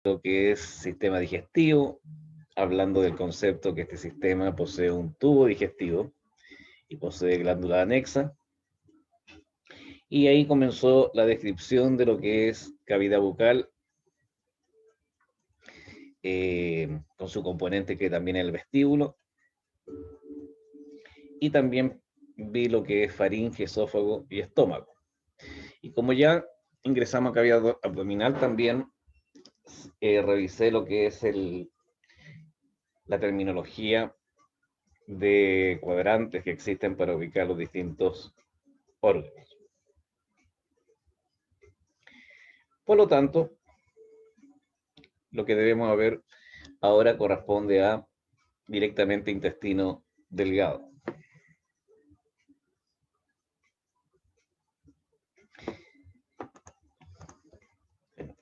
lo que es sistema digestivo, hablando del concepto que este sistema posee un tubo digestivo y posee glándula anexa. Y ahí comenzó la descripción de lo que es cavidad bucal, con su componente que también es el vestíbulo. Y también vi lo que es faringe, esófago y estómago. Y como ya ingresamos a cavidad abdominal, también revisé lo que es la terminología de cuadrantes que existen para ubicar los distintos órganos. Por lo tanto, lo que debemos ver ahora corresponde a directamente intestino delgado.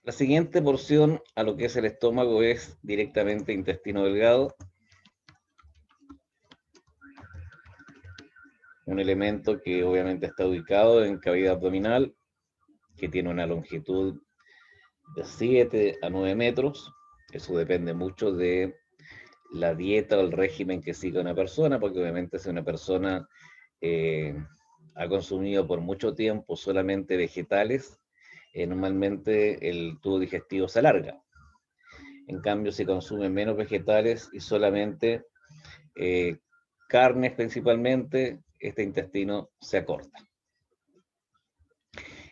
La siguiente porción a lo que es el estómago es directamente intestino delgado, un elemento que obviamente está ubicado en cavidad abdominal, que tiene una longitud de 7 a 9 metros. Eso depende mucho de la dieta o el régimen que siga una persona, porque obviamente si una persona eh, ha consumido por mucho tiempo solamente vegetales, normalmente el tubo digestivo se alarga. En cambio, si consume menos vegetales y solamente eh, carnes principalmente, este intestino se acorta.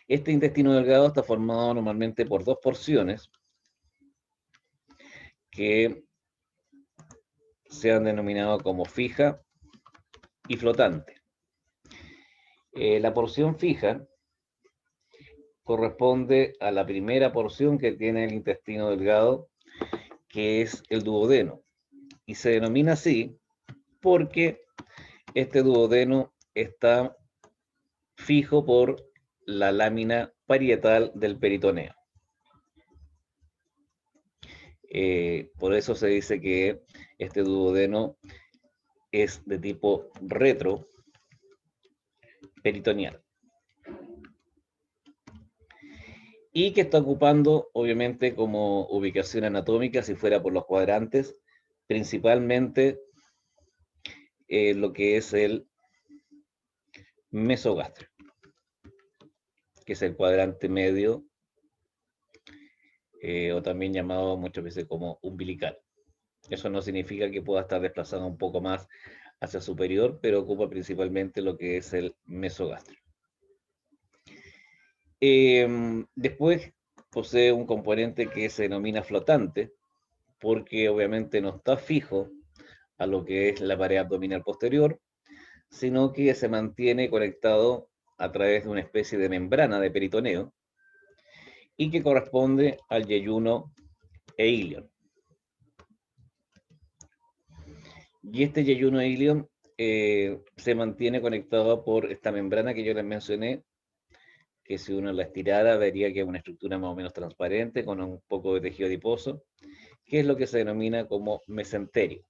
Este intestino delgado está formado normalmente por dos porciones que se han denominado como fija y flotante. La porción fija corresponde a la primera porción que tiene el intestino delgado, que es el duodeno, y se denomina así porque este duodeno está fijo por la lámina parietal del peritoneo. Por eso se dice que este duodeno es de tipo retroperitoneal y que está ocupando, obviamente, como ubicación anatómica, si fuera por los cuadrantes, principalmente lo que es el mesogastrio, que es el cuadrante medio, o también llamado muchas veces como umbilical. Eso no significa que pueda estar desplazado un poco más hacia superior, pero ocupa principalmente lo que es el mesogastrio. Después posee un componente que se denomina flotante, porque obviamente no está fijo a lo que es la pared abdominal posterior, sino que se mantiene conectado a través de una especie de membrana de peritoneo y que corresponde al yeyuno e ilion. Y este yeyuno e ilion se mantiene conectado por esta membrana que yo les mencioné, que si uno la estirara vería que es una estructura más o menos transparente con un poco de tejido adiposo, que es lo que se denomina como mesenterio.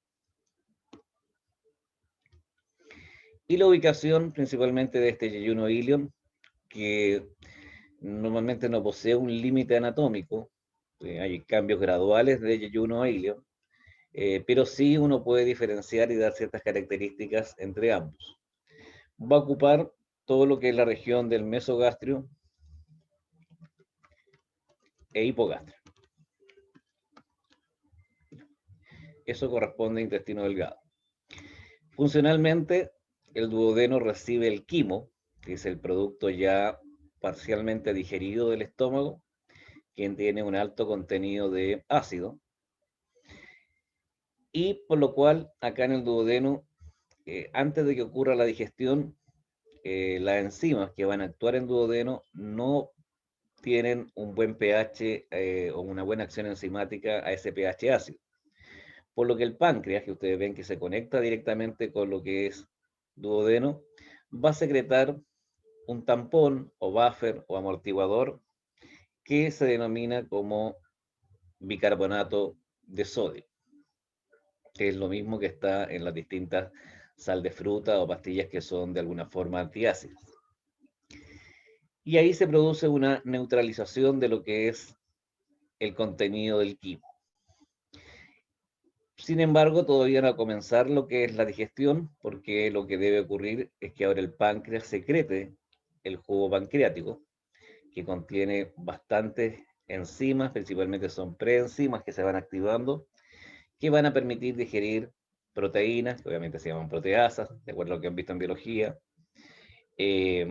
Y la ubicación principalmente de este yeyuno ilion, que normalmente no posee un límite anatómico, hay cambios graduales de yeyuno a ilion, pero sí uno puede diferenciar y dar ciertas características entre ambos. Va a ocupar todo lo que es la región del mesogastrio e hipogastrio. Eso corresponde a intestino delgado. Funcionalmente, el duodeno recibe el quimo, que es el producto ya parcialmente digerido del estómago, que tiene un alto contenido de ácido, y por lo cual acá en el duodeno, antes de que ocurra la digestión, las enzimas que van a actuar en duodeno no tienen un buen pH o una buena acción enzimática a ese pH ácido. Por lo que el páncreas, que ustedes ven que se conecta directamente con lo que es duodeno, va a secretar un tampón o buffer o amortiguador que se denomina como bicarbonato de sodio, que es lo mismo que está en las distintas sal de fruta o pastillas que son de alguna forma antiácidas. Y ahí se produce una neutralización de lo que es el contenido del quimo. Sin embargo, todavía no va a comenzar lo que es la digestión, porque lo que debe ocurrir es que ahora el páncreas secrete el jugo pancreático, que contiene bastantes enzimas, principalmente son preenzimas que se van activando, que van a permitir digerir proteínas, que obviamente se llaman proteasas, de acuerdo a lo que han visto en biología, eh,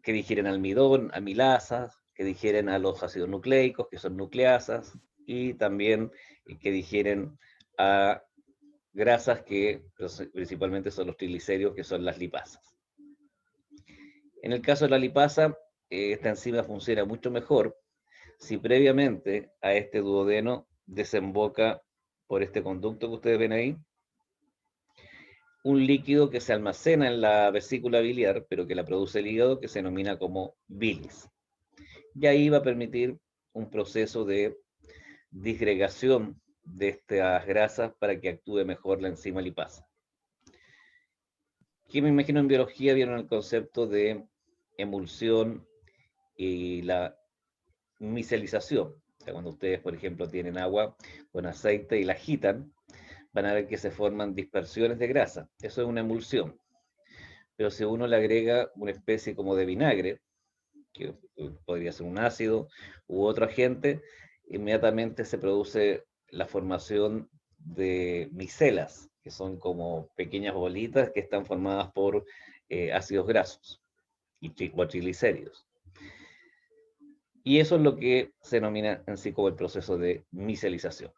que digieren almidón, amilasas, que digieren a los ácidos nucleicos, que son nucleasas, y también que digieren a grasas que principalmente son los triglicéridos, que son las lipasas. En el caso de la lipasa, esta enzima funciona mucho mejor si previamente a este duodeno desemboca por este conducto que ustedes ven ahí, un líquido que se almacena en la vesícula biliar, pero que la produce el hígado, que se denomina como bilis. Y ahí va a permitir un proceso de disgregación de estas grasas para que actúe mejor la enzima lipasa. Que me imagino en biología vieron el concepto de emulsión y la micelización. O sea, cuando ustedes, por ejemplo, tienen agua con aceite y la agitan, van a ver que se forman dispersiones de grasa. Eso es una emulsión. Pero si uno le agrega una especie como de vinagre, que podría ser un ácido u otro agente, inmediatamente se produce la formación de micelas, que son como pequeñas bolitas que están formadas por ácidos grasos y triglicéridos. Y eso es lo que se denomina en sí como el proceso de micelización.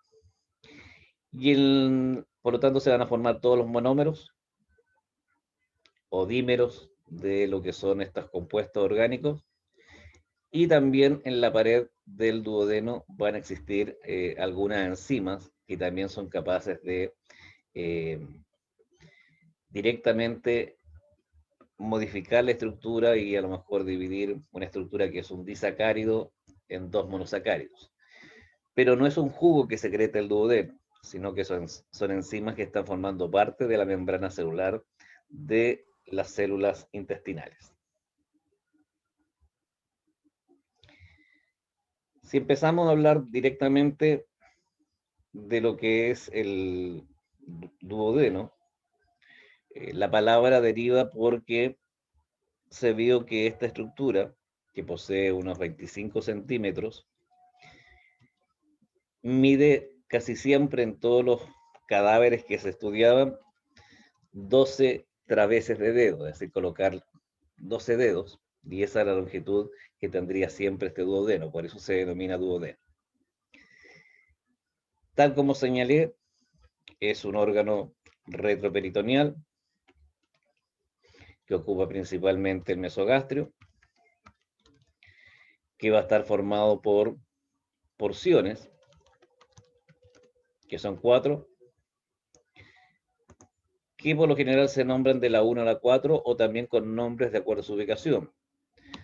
Por lo tanto, se van a formar todos los monómeros o dímeros de lo que son estos compuestos orgánicos. Y también en la pared del duodeno van a existir algunas enzimas que también son capaces de directamente modificar la estructura y a lo mejor dividir una estructura que es un disacárido en dos monosacáridos. Pero no es un jugo que secreta el duodeno, sino que son enzimas que están formando parte de la membrana celular de las células intestinales. Si empezamos a hablar directamente de lo que es el duodeno, la palabra deriva porque se vio que esta estructura, que posee unos 25 centímetros, mide casi siempre en todos los cadáveres que se estudiaban 12 traveses de dedo, es decir, colocar 12 dedos, y esa es la longitud que tendría siempre este duodeno, por eso se denomina duodeno. Tal como señalé, es un órgano retroperitoneal que ocupa principalmente el mesogastrio, que va a estar formado por porciones, que son 4, que por lo general se nombran de la 1 a la 4 o también con nombres de acuerdo a su ubicación.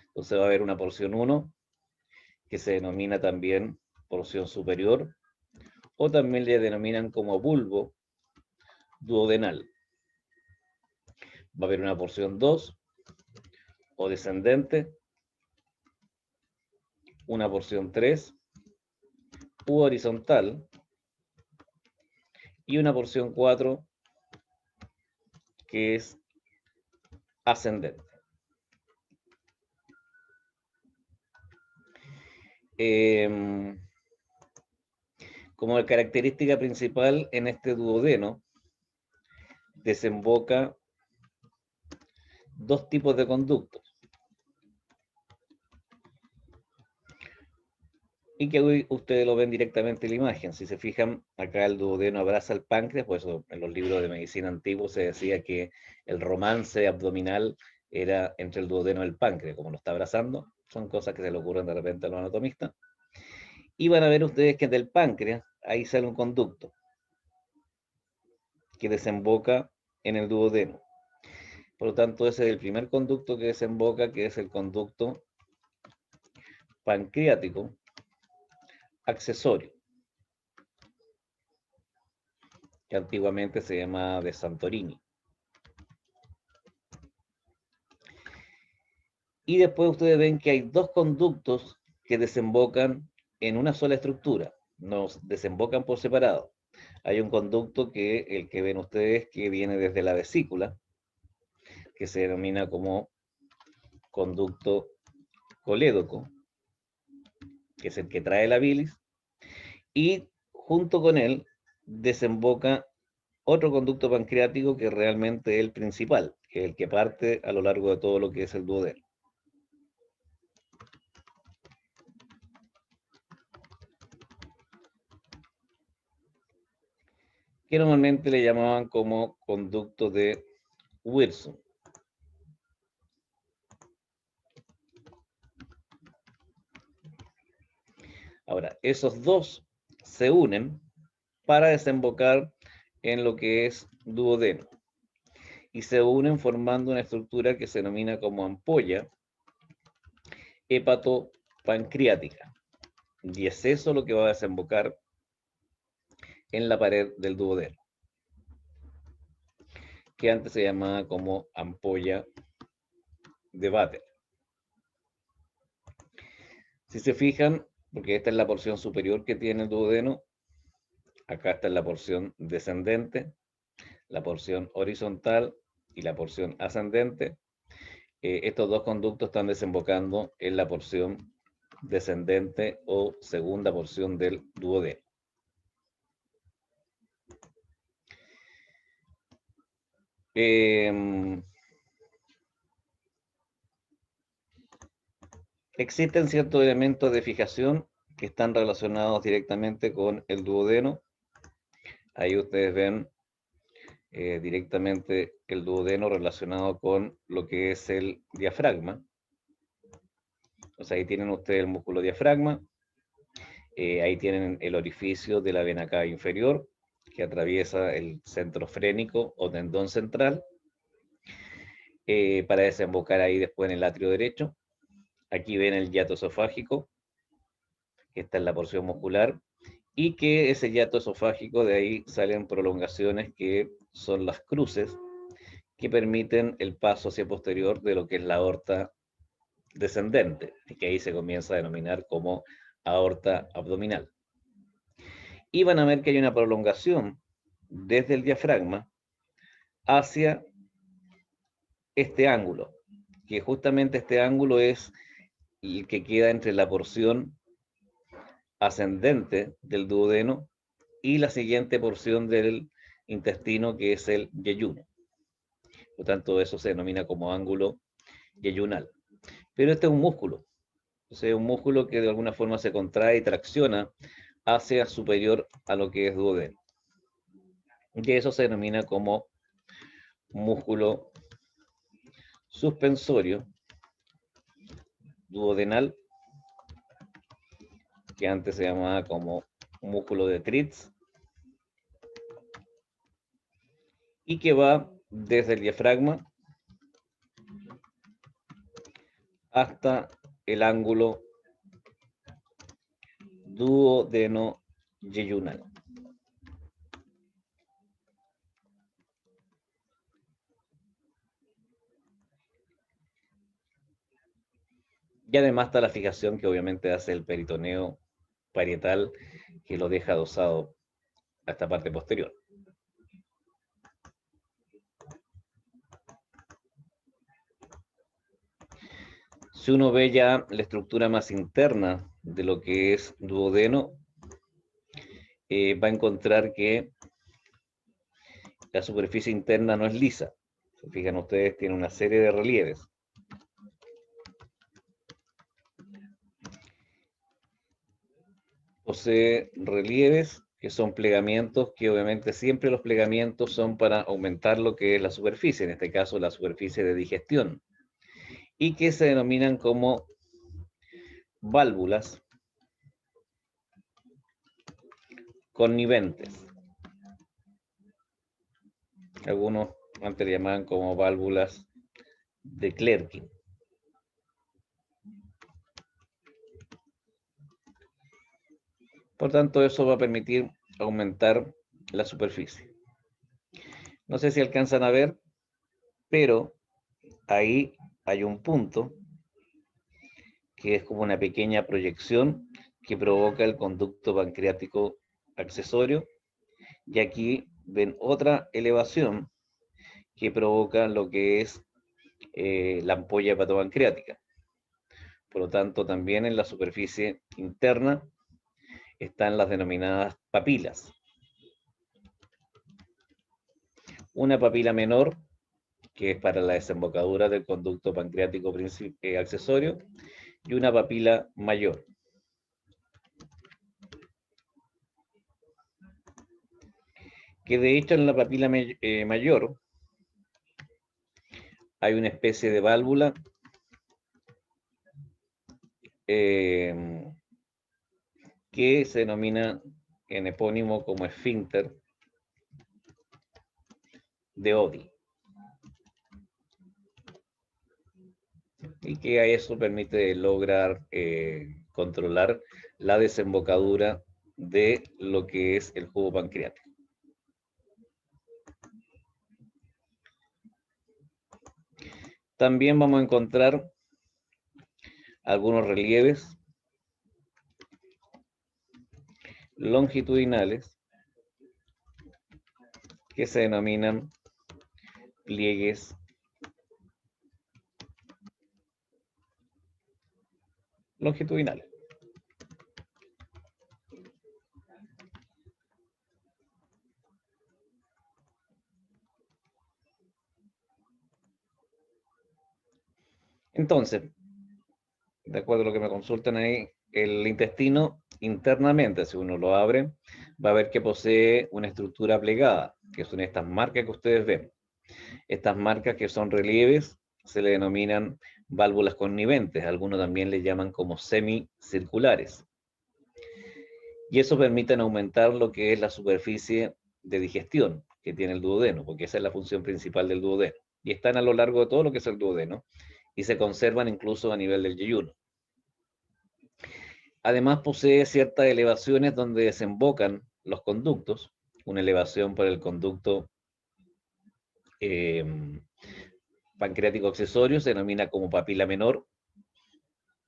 Entonces va a haber una porción 1, que se denomina también porción superior, o también le denominan como bulbo duodenal. Va a haber una porción 2, o descendente, una porción 3, u horizontal, y una porción 4, que es ascendente. Como característica principal en este duodeno, desemboca dos tipos de conductos. Y que hoy ustedes lo ven directamente en la imagen. Si se fijan, acá el duodeno abraza el páncreas, por eso en los libros de medicina antiguos se decía que el romance abdominal era entre el duodeno y el páncreas, como lo está abrazando. Son cosas que se le ocurren de repente a los anatomistas. Y van a ver ustedes que del páncreas, ahí sale un conducto que desemboca en el duodeno. Por lo tanto, ese es el primer conducto que desemboca, que es el conducto pancreático accesorio, que antiguamente se llamaba de Santorini. Y después ustedes ven que hay dos conductos que desembocan en una sola estructura, no desembocan por separado. Hay un conducto que el que ven ustedes que viene desde la vesícula, que se denomina como conducto colédoco, que es el que trae la bilis, y junto con él desemboca otro conducto pancreático que realmente es el principal, que es el que parte a lo largo de todo lo que es el duodeno. Que normalmente le llamaban como conducto de Wilson. Ahora, esos dos se unen para desembocar en lo que es duodeno. Y se unen formando una estructura que se denomina como ampolla hepatopancreática. Y es eso lo que va a desembocar en la pared del duodeno, que antes se llamaba como ampolla de Vater. Si se fijan, porque esta es la porción superior que tiene el duodeno, acá está la porción descendente, la porción horizontal y la porción ascendente. Estos dos conductos están desembocando en la porción descendente o segunda porción del duodeno. Existen ciertos elementos de fijación que están relacionados directamente con el duodeno. Ahí ustedes ven directamente el duodeno relacionado con lo que es el diafragma. O sea, ahí tienen ustedes el músculo diafragma. Ahí tienen el orificio de la vena cava inferior que atraviesa el centro frénico o tendón central para desembocar ahí después en el atrio derecho. Aquí ven el hiato esofágico, que está en la porción muscular, y que ese hiato esofágico de ahí salen prolongaciones que son las cruces que permiten el paso hacia posterior de lo que es la aorta descendente, y que ahí se comienza a denominar como aorta abdominal. Y van a ver que hay una prolongación desde el diafragma hacia este ángulo, que justamente este ángulo es el que queda entre la porción ascendente del duodeno y la siguiente porción del intestino, que es el yeyuno. Por tanto, eso se denomina como ángulo yeyunal. Pero este es un músculo. Es un músculo que de alguna forma se contrae y tracciona hacia superior a lo que es duodeno. Y eso se denomina como músculo suspensorio duodenal, que antes se llamaba como músculo de Tritz, y que va desde el diafragma hasta el ángulo duodeno-yeyunal. Y además está la fijación que obviamente hace el peritoneo parietal, que lo deja adosado a esta parte posterior. Si uno ve ya la estructura más interna de lo que es duodeno, va a encontrar que la superficie interna no es lisa. Se fijan ustedes, tiene una serie de relieves. Posee relieves que son plegamientos, que obviamente siempre los plegamientos son para aumentar lo que es la superficie, en este caso la superficie de digestión, y que se denominan como válvulas conniventes. Algunos antes le llamaban como válvulas de Clerkin. Por tanto, eso va a permitir aumentar la superficie. No sé si alcanzan a ver, pero ahí hay un punto que es como una pequeña proyección que provoca el conducto pancreático accesorio, y aquí ven otra elevación que provoca lo que es la ampolla hepatopancreática. Por lo tanto, también en la superficie interna están las denominadas papilas. Una papila menor, que es para la desembocadura del conducto pancreático accesorio, y una papila mayor. Que de hecho en la papila mayor hay una especie de válvula que se denomina en epónimo como esfínter de Oddi, y que a eso permite lograr controlar la desembocadura de lo que es el jugo pancreático. También vamos a encontrar algunos relieves longitudinales que se denominan pliegues longitudinales. Entonces, de acuerdo a lo que me consultan ahí, el intestino internamente, si uno lo abre, va a ver que posee una estructura plegada, que son estas marcas que ustedes ven. Estas marcas, que son relieves, se le denominan válvulas conniventes, algunos también le llaman como semicirculares. Y eso permite aumentar lo que es la superficie de digestión que tiene el duodeno, porque esa es la función principal del duodeno. Y están a lo largo de todo lo que es el duodeno, y se conservan incluso a nivel del yeyuno. Además posee ciertas elevaciones donde desembocan los conductos, una elevación por el conducto pancreático accesorio se denomina como papila menor,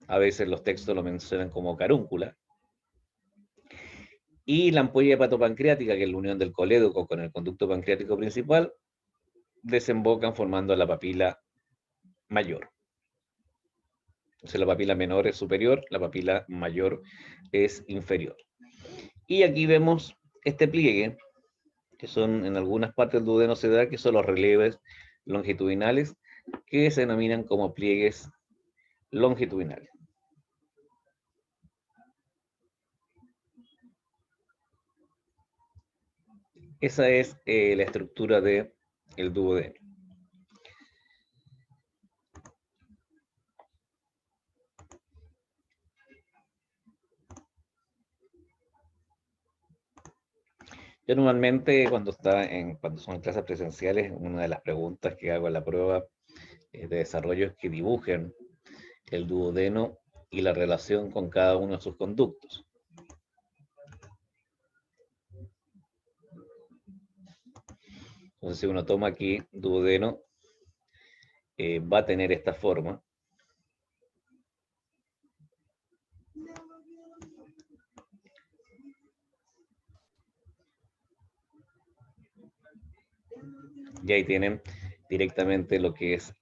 a veces los textos lo mencionan como carúncula, y la ampolla hepatopancreática, que es la unión del colédoco con el conducto pancreático principal, desembocan formando la papila mayor. Entonces la papila menor es superior, la papila mayor es inferior. Y aquí vemos este pliegue, que son en algunas partes del duodeno se da, que son los relieves longitudinales, que se denominan como pliegues longitudinales. Esa es la estructura del duodeno. Yo normalmente cuando son clases presenciales, una de las preguntas que hago en la prueba de desarrollo es que dibujen el duodeno y la relación con cada uno de sus conductos. Entonces, si uno toma aquí duodeno, va a tener esta forma. Y ahí tienen directamente lo que es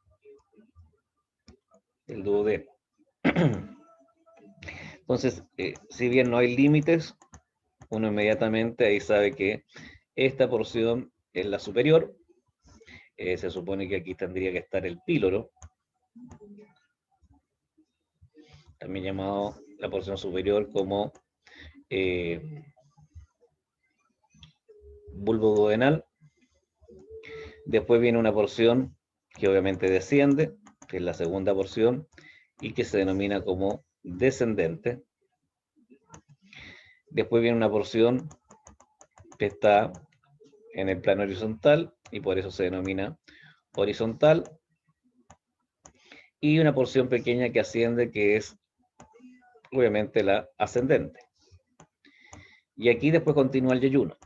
el duodeno. Entonces, si bien no hay límites, uno inmediatamente ahí sabe que esta porción es la superior. Se supone que aquí tendría que estar el píloro, también llamado la porción superior como bulbo duodenal. Después viene una porción que obviamente desciende, que es la segunda porción, y que se denomina como descendente. Después viene una porción que está en el plano horizontal, y por eso se denomina horizontal. Y una porción pequeña que asciende, que es obviamente la ascendente. Y aquí después continúa el yeyuno.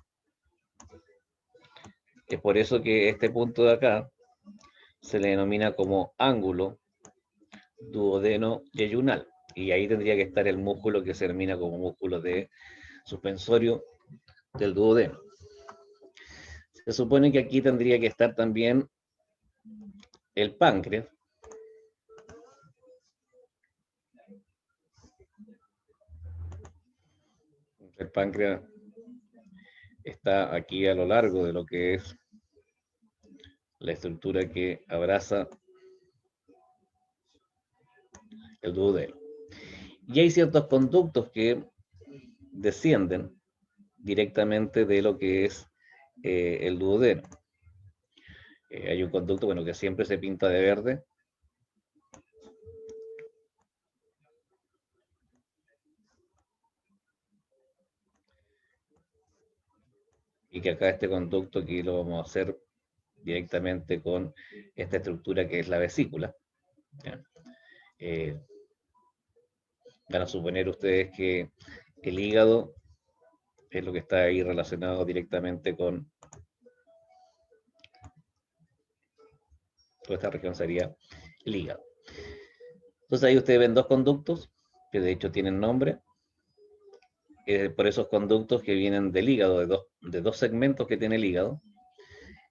Es por eso que este punto de acá se le denomina como ángulo duodeno yeyunal. y ahí tendría que estar el músculo que se denomina como músculo de suspensorio del duodeno. Se supone que aquí tendría que estar también el páncreas. El páncreas está aquí a lo largo de lo que es la estructura que abraza el duodeno. Y hay ciertos conductos que descienden directamente de lo que es el duodeno. Hay un conducto, bueno, que siempre se pinta de verde. Y que acá este conducto aquí lo vamos a hacer directamente con esta estructura que es la vesícula. Van a suponer ustedes que el hígado es lo que está ahí relacionado directamente con toda esta región, sería el hígado. Entonces ahí ustedes ven dos conductos que de hecho tienen nombre, por esos conductos que vienen del hígado, de dos segmentos que tiene el hígado,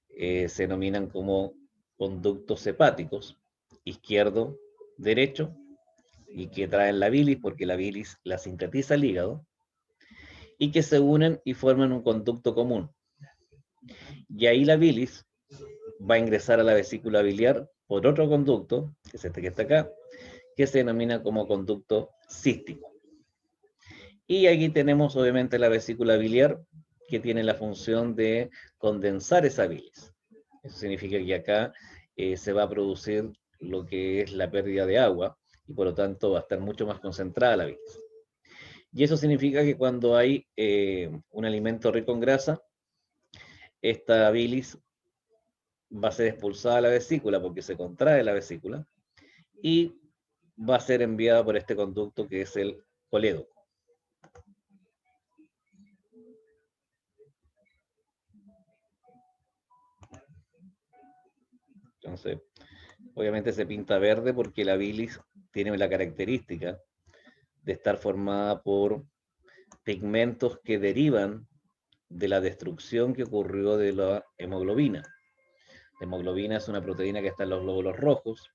se denominan como conductos hepáticos, izquierdo, derecho, y que traen la bilis porque la bilis la sintetiza el hígado, y que se unen y forman un conducto común. Y ahí la bilis va a ingresar a la vesícula biliar por otro conducto, que es este que está acá, que se denomina como conducto cístico. Y aquí tenemos obviamente la vesícula biliar, que tiene la función de condensar esa bilis. Eso significa que acá se va a producir lo que es la pérdida de agua, y por lo tanto va a estar mucho más concentrada la bilis. Y eso significa que cuando hay un alimento rico en grasa, esta bilis va a ser expulsada a la vesícula porque se contrae la vesícula y va a ser enviada por este conducto que es el colédoco. Entonces, obviamente se pinta verde porque la bilis tiene la característica de estar formada por pigmentos que derivan de la destrucción que ocurrió de la hemoglobina. La hemoglobina es una proteína que está en los glóbulos rojos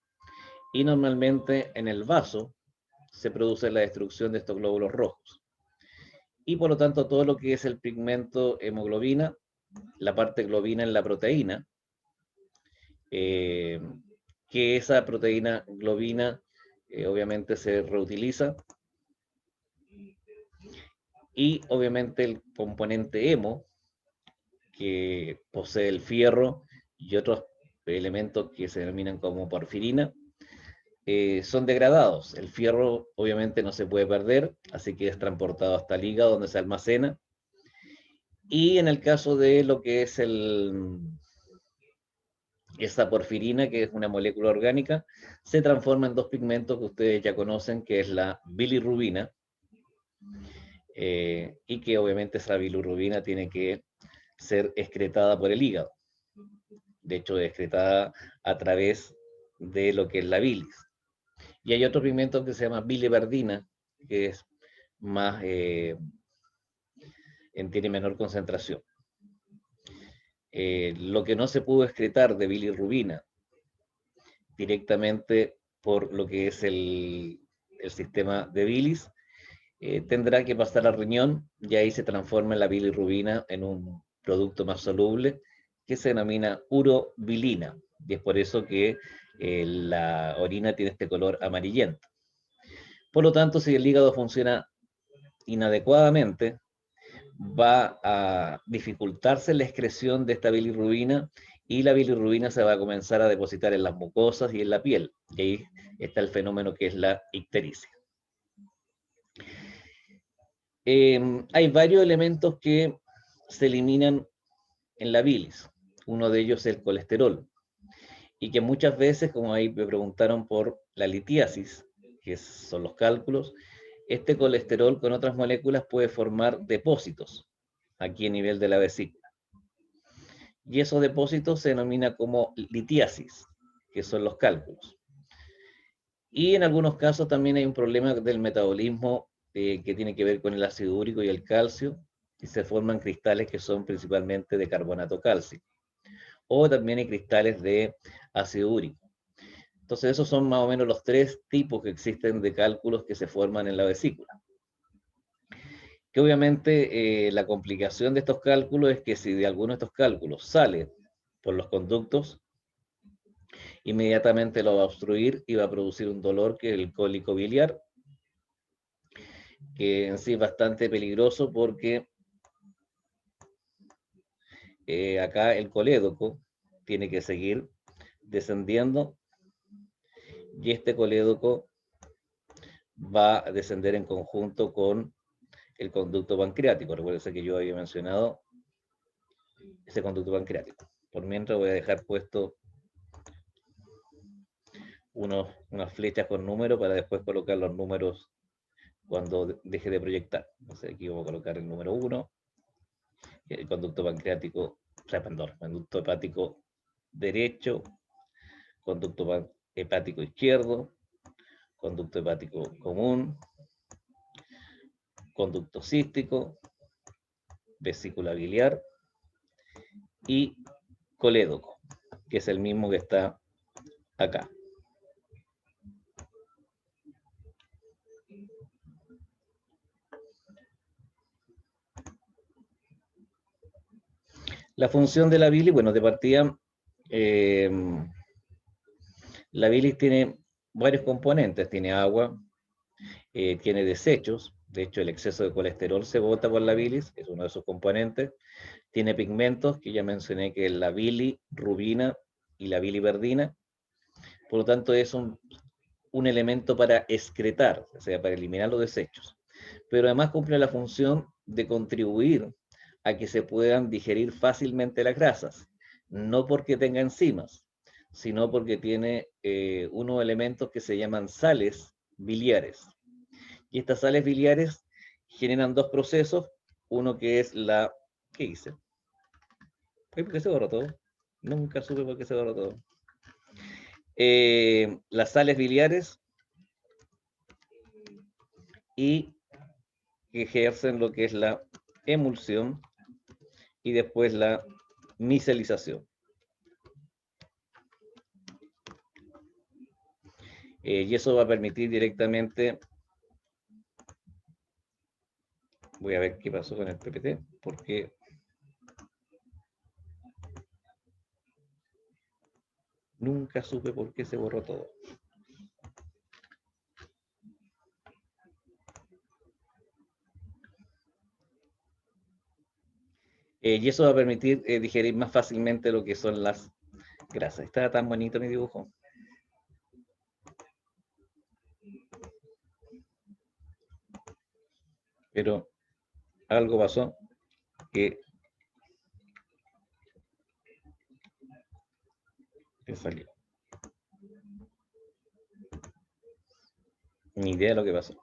y normalmente en el vaso se produce la destrucción de estos glóbulos rojos. Y por lo tanto todo lo que es el pigmento hemoglobina, la parte globina en la proteína, que esa proteína globina obviamente se reutiliza, y obviamente el componente hemo, que posee el fierro y otros elementos que se denominan como porfirina, son degradados. El fierro obviamente no se puede perder, así que es transportado hasta el hígado donde se almacena. Y en el caso de lo que es esa porfirina, que es una molécula orgánica, se transforma en dos pigmentos que ustedes ya conocen, que es la bilirrubina, y que obviamente esa bilirrubina tiene que ser excretada por el hígado. De hecho, excretada a través de lo que es la bilis. Y hay otro pigmento que se llama biliverdina, que es más, tiene menor concentración. Lo que no se pudo excretar de bilirrubina directamente por lo que es el sistema de bilis, tendrá que pasar al riñón y ahí se transforma la bilirrubina en un producto más soluble que se denomina urobilina, y es por eso que la orina tiene este color amarillento. Por lo tanto, si el hígado funciona inadecuadamente, va a dificultarse la excreción de esta bilirrubina y la bilirrubina se va a comenzar a depositar en las mucosas y en la piel. Y ahí está el fenómeno que es la ictericia. Hay varios elementos que se eliminan en la bilis. Uno de ellos es el colesterol. Y que muchas veces, como ahí me preguntaron por la litiasis, que son los cálculos, este colesterol con otras moléculas puede formar depósitos aquí a nivel de la vesícula. Y esos depósitos se denomina como litiasis, que son los cálculos. Y en algunos casos también hay un problema del metabolismo que tiene que ver con el ácido úrico y el calcio, y se forman cristales que son principalmente de carbonato cálcico. O también hay cristales de ácido úrico. Entonces esos son más o menos los tres tipos que existen de cálculos que se forman en la vesícula. Que obviamente la complicación de estos cálculos es que si de alguno de estos cálculos sale por los conductos, inmediatamente lo va a obstruir y va a producir un dolor que es el cólico biliar, que en sí es bastante peligroso porque acá el colédoco tiene que seguir descendiendo y este colédoco va a descender en conjunto con el conducto pancreático. Recuerden que yo había mencionado ese conducto pancreático. Por mientras voy a dejar puesto unas flechas con números para después colocar los números cuando deje de proyectar. Entonces aquí voy a colocar el número 1, el conducto pancreático, o sea, perdón, conducto hepático derecho, conducto hepático izquierdo, conducto hepático común, conducto cístico, vesícula biliar y colédoco, que es el mismo que está acá. La función de la bilis, bueno, de partida, la bilis tiene varios componentes, tiene agua, tiene desechos, de hecho el exceso de colesterol se bota por la bilis, es uno de sus componentes, tiene pigmentos, que ya mencioné que es la bilirrubina y la biliverdina, por lo tanto es un elemento para excretar, o sea, para eliminar los desechos, pero además cumple la función de contribuir a que se puedan digerir fácilmente las grasas, no porque tenga enzimas, sino porque tiene unos elementos que se llaman sales biliares. Y estas sales biliares generan dos procesos, uno que es la... ¿Qué hice? ¿Por qué se borró todo? Nunca supe por qué se borró todo. Las sales biliares y que ejercen lo que es la emulsión y después la micelización. Y eso va a permitir directamente, voy a ver qué pasó con el PPT, porque nunca supe por qué se borró todo. Y eso va a permitir digerir más fácilmente lo que son las grasas. Está tan bonito mi dibujo. Pero algo pasó que te salió. Ni idea de lo que pasó.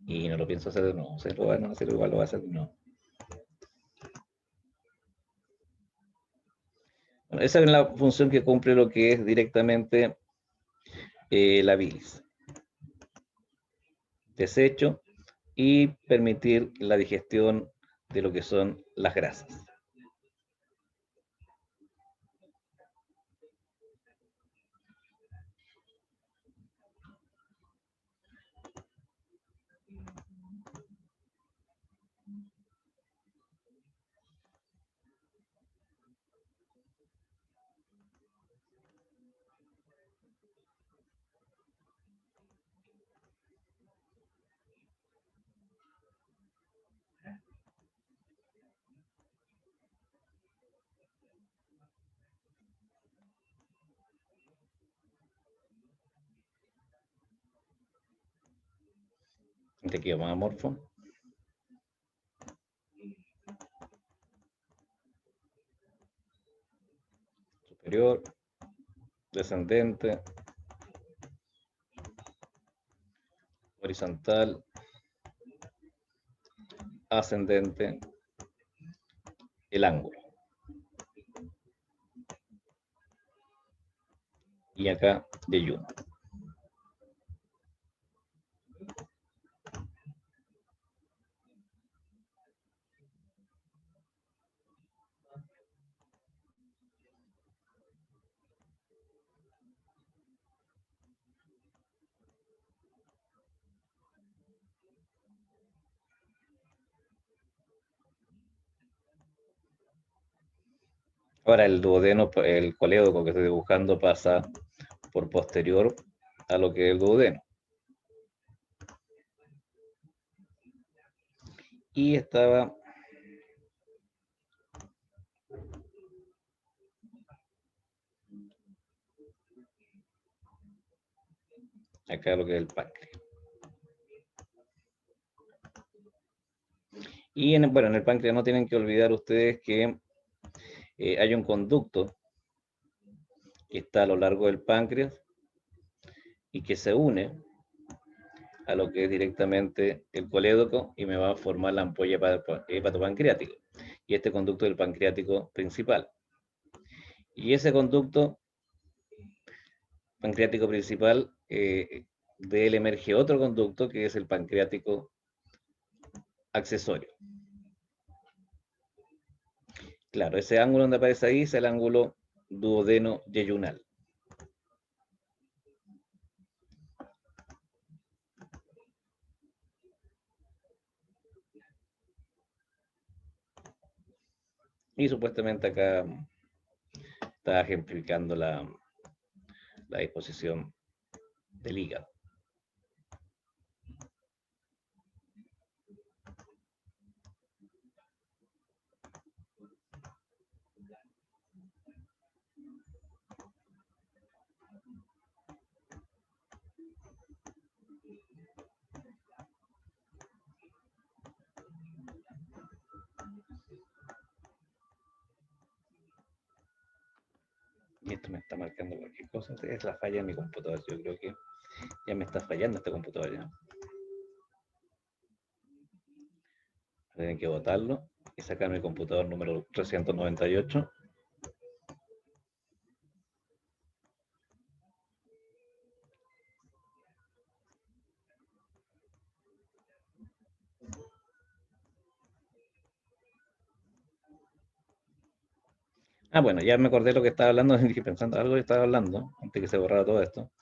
Y no lo pienso hacer de nuevo. Se lo van a hacer, igual lo va a hacer de nuevo. Bueno, esa es la función que cumple lo que es directamente la bilis. Desecho y permitir la digestión de lo que son las grasas. De aquí vamos a morfo. Superior, descendente, horizontal, ascendente, el ángulo. Y acá yeyuno. Ahora el duodeno, el colédoco que estoy dibujando pasa por posterior a lo que es el duodeno. Y estaba acá lo que es el páncreas. Y bueno, en el páncreas no tienen que olvidar ustedes que hay un conducto que está a lo largo del páncreas y que se une a lo que es directamente el colédoco y me va a formar la ampolla hepatopancreática. Y este conducto es el pancreático principal. Y ese conducto pancreático principal, de él emerge otro conducto que es el pancreático accesorio. Claro, ese ángulo donde aparece ahí es el ángulo duodeno-yeyunal. Y supuestamente acá está ejemplificando la disposición del hígado. Y esto me está marcando cualquier cosa. Es la falla en mi computador. Yo creo que ya me está fallando este computador ya. Tienen que botarlo y sacar mi computador número 398. Ah, bueno, ya me acordé de lo que estaba hablando, dije pensando algo que estaba hablando, antes que se borrara todo esto.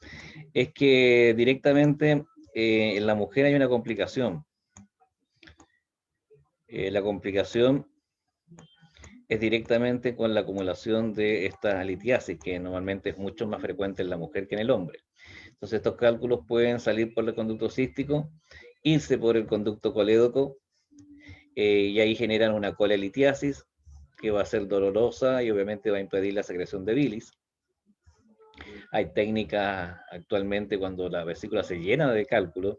Es que directamente en la mujer hay una complicación. La complicación es directamente con la acumulación de esta litiasis, que normalmente es mucho más frecuente en la mujer que en el hombre. Entonces estos cálculos pueden salir por el conducto cístico, irse por el conducto colédoco, y ahí generan una colelitiasis que va a ser dolorosa y obviamente va a impedir la secreción de bilis. Hay técnicas actualmente cuando la vesícula se llena de cálculos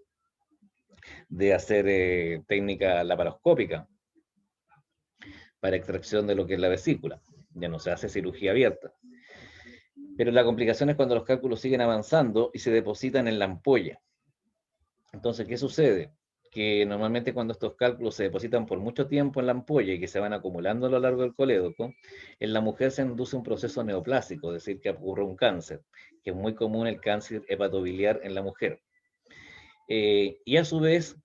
de hacer técnica laparoscópica para extracción de lo que es la vesícula. Ya no se hace cirugía abierta. Pero la complicación es cuando los cálculos siguen avanzando y se depositan en la ampolla. Entonces, ¿qué sucede? Que normalmente cuando estos cálculos se depositan por mucho tiempo en la ampolla y que se van acumulando a lo largo del colédoco, en la mujer se induce un proceso neoplásico, es decir, que ocurre un cáncer, que es muy común el cáncer hepatobiliar en la mujer. Y a su vez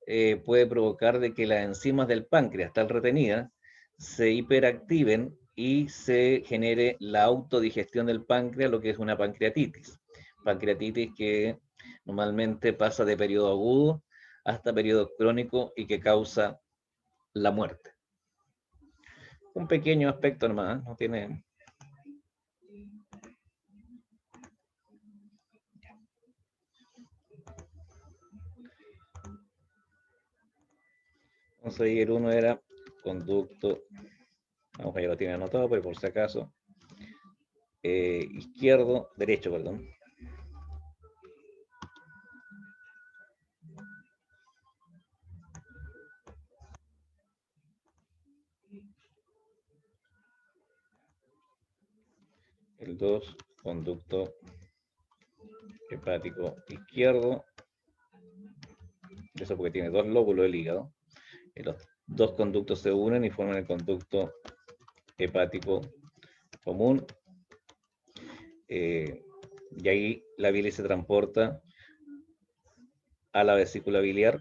puede provocar de que las enzimas del páncreas, tal retenidas, se hiperactiven y se genere la autodigestión del páncreas, lo que es una pancreatitis. Pancreatitis que normalmente pasa de periodo agudo hasta periodo crónico y que causa la muerte. Un pequeño aspecto nomás, no tiene... Entonces ahí el uno era conducto, vamos, ya lo tiene anotado, pero por si acaso, derecho, perdón. El 2, conducto hepático izquierdo, eso porque tiene dos lóbulos del hígado, y los dos conductos se unen y forman el conducto hepático común. y ahí la bilis se transporta a la vesícula biliar,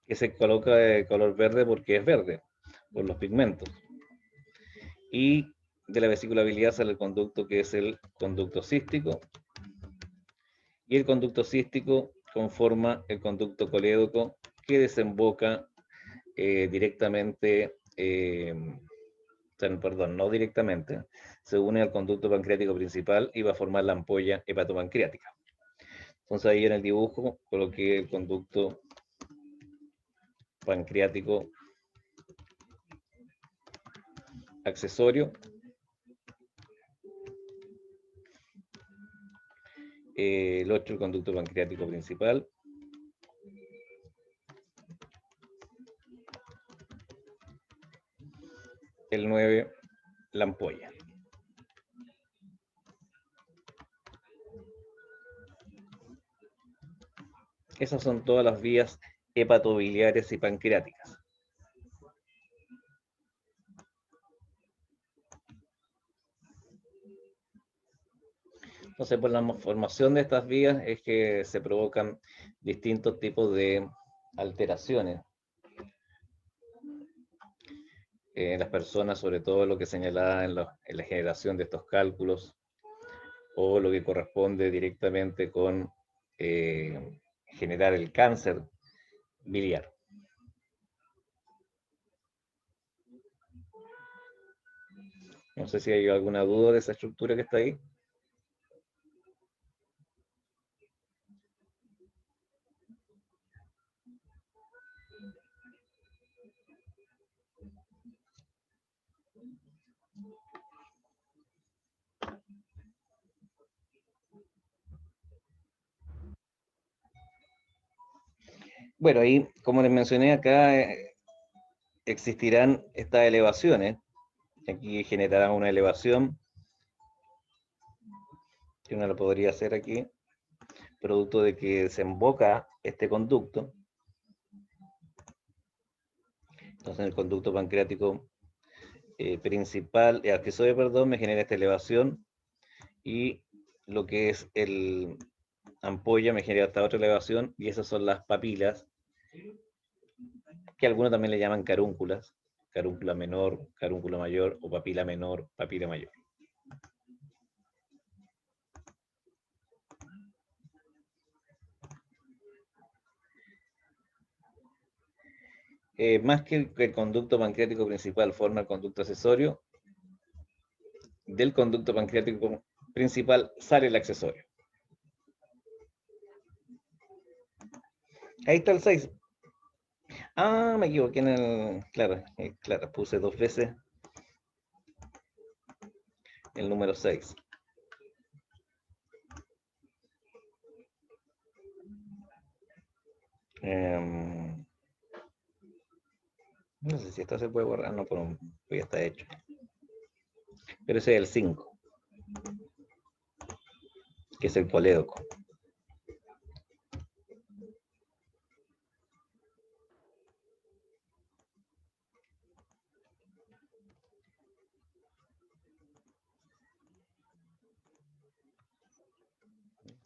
que se coloca de color verde porque es verde, por los pigmentos. Y de la vesícula biliar sale el conducto que es el conducto cístico, y el conducto cístico conforma el conducto colédoco que desemboca directamente, perdón, no directamente, se une al conducto pancreático principal y va a formar la ampolla hepatopancreática. Entonces ahí en el dibujo coloqué el conducto pancreático accesorio, el 8 el conducto pancreático principal, el 9 la ampolla. Esas son todas las vías hepatobiliares y pancreáticas. Entonces, por la formación de estas vías es que se provocan distintos tipos de alteraciones en las personas, sobre todo lo que señalaba en la generación de estos cálculos, o lo que corresponde directamente con generar el cáncer biliar. No sé si hay alguna duda de esa estructura que está ahí. Bueno, ahí, como les mencioné acá, existirán estas elevaciones. Aquí generará una elevación, que uno lo podría hacer aquí, producto de que desemboca este conducto. Entonces el conducto pancreático principal, accesorio, perdón, me genera esta elevación, y lo que es el ampolla me genera esta otra elevación, y esas son las papilas, que algunos también le llaman carúnculas, carúncula menor, carúncula mayor, o papila menor, papila mayor. Más que el conducto pancreático principal forma el conducto accesorio, del conducto pancreático principal sale el accesorio. Ahí está el 6. Ah, me equivoqué en el... Claro, claro, puse 2 veces el número 6. No sé si esto se puede borrar, no, pues ya está hecho. Pero ese es el 5, que es el colédoco.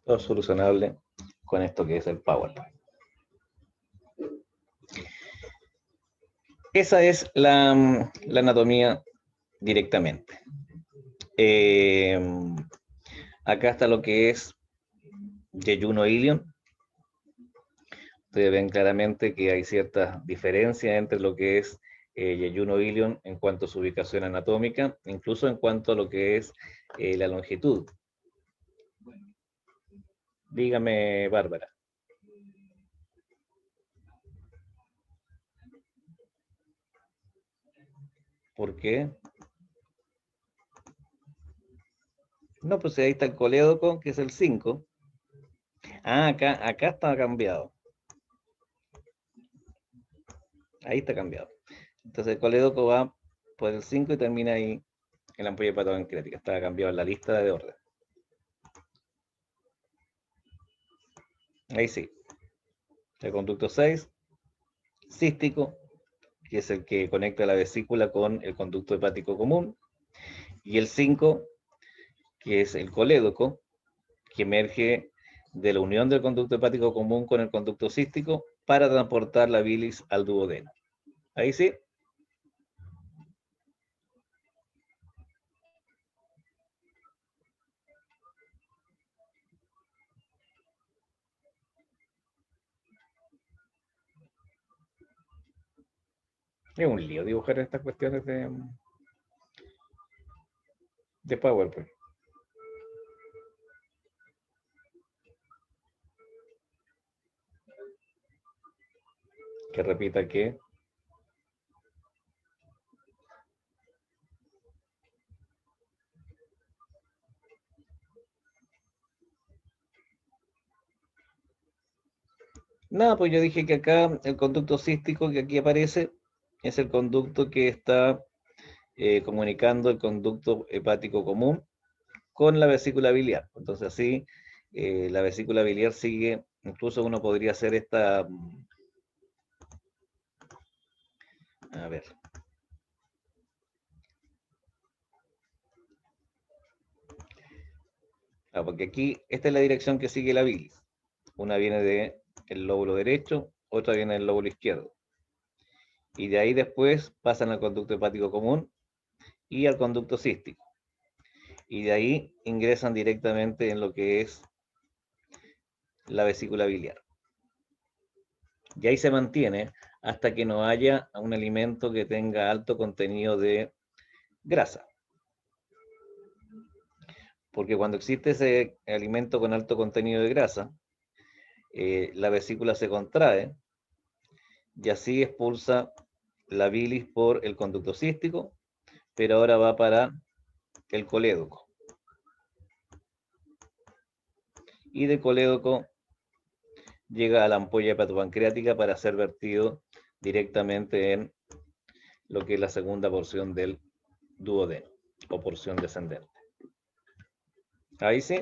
Todo solucionable con esto que es el PowerPoint. Esa es la anatomía directamente. Acá está lo que es yeyuno ilion. Ustedes ven claramente que hay ciertas diferencias entre lo que es yeyuno ilion en cuanto a su ubicación anatómica, incluso en cuanto a lo que es la longitud. Dígame, Bárbara. ¿Por qué? No, pues ahí está el colédoco, que es el 5. Ah, acá está cambiado. Ahí está cambiado. Entonces el colédoco va por el 5 y termina ahí en la ampolla hepatopancreática. Está cambiado en la lista de orden. Ahí sí. El conducto 6, cístico, que es el que conecta la vesícula con el conducto hepático común. Y el 5, que es el colédoco, que emerge de la unión del conducto hepático común con el conducto cístico para transportar la bilis al duodeno. Ahí sí. Es un lío dibujar estas cuestiones de PowerPoint. Que repita que nada, pues yo dije que acá el conducto cístico que aquí aparece es el conducto que está comunicando el conducto hepático común con la vesícula biliar. Entonces así la vesícula biliar sigue, incluso uno podría hacer esta, a ver, porque aquí esta es la dirección que sigue la bilis. Una viene del lóbulo derecho, otra viene del lóbulo izquierdo. Y de ahí después pasan al conducto hepático común y al conducto cístico. Y de ahí ingresan directamente en lo que es la vesícula biliar. Y ahí se mantiene hasta que no haya un alimento que tenga alto contenido de grasa. Porque cuando existe ese alimento con alto contenido de grasa, la vesícula se contrae y así expulsa la bilis por el conducto cístico, pero ahora va para el colédoco. Y del colédoco llega a la ampolla hepatopancreática para ser vertido directamente en lo que es la segunda porción del duodeno o porción descendente. Ahí sí.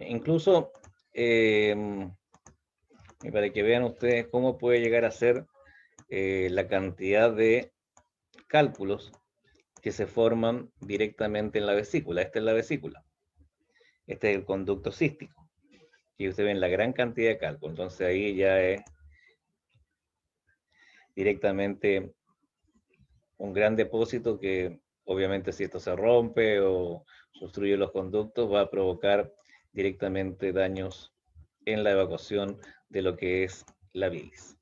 Incluso, y para que vean ustedes cómo puede llegar a ser la cantidad de cálculos que se forman directamente en la vesícula. Esta es la vesícula. Este es el conducto cístico. Y ustedes ven la gran cantidad de cálculos. Entonces ahí ya es directamente un gran depósito que obviamente si esto se rompe o obstruye los conductos va a provocar directamente daños en la evacuación de lo que es la bilis.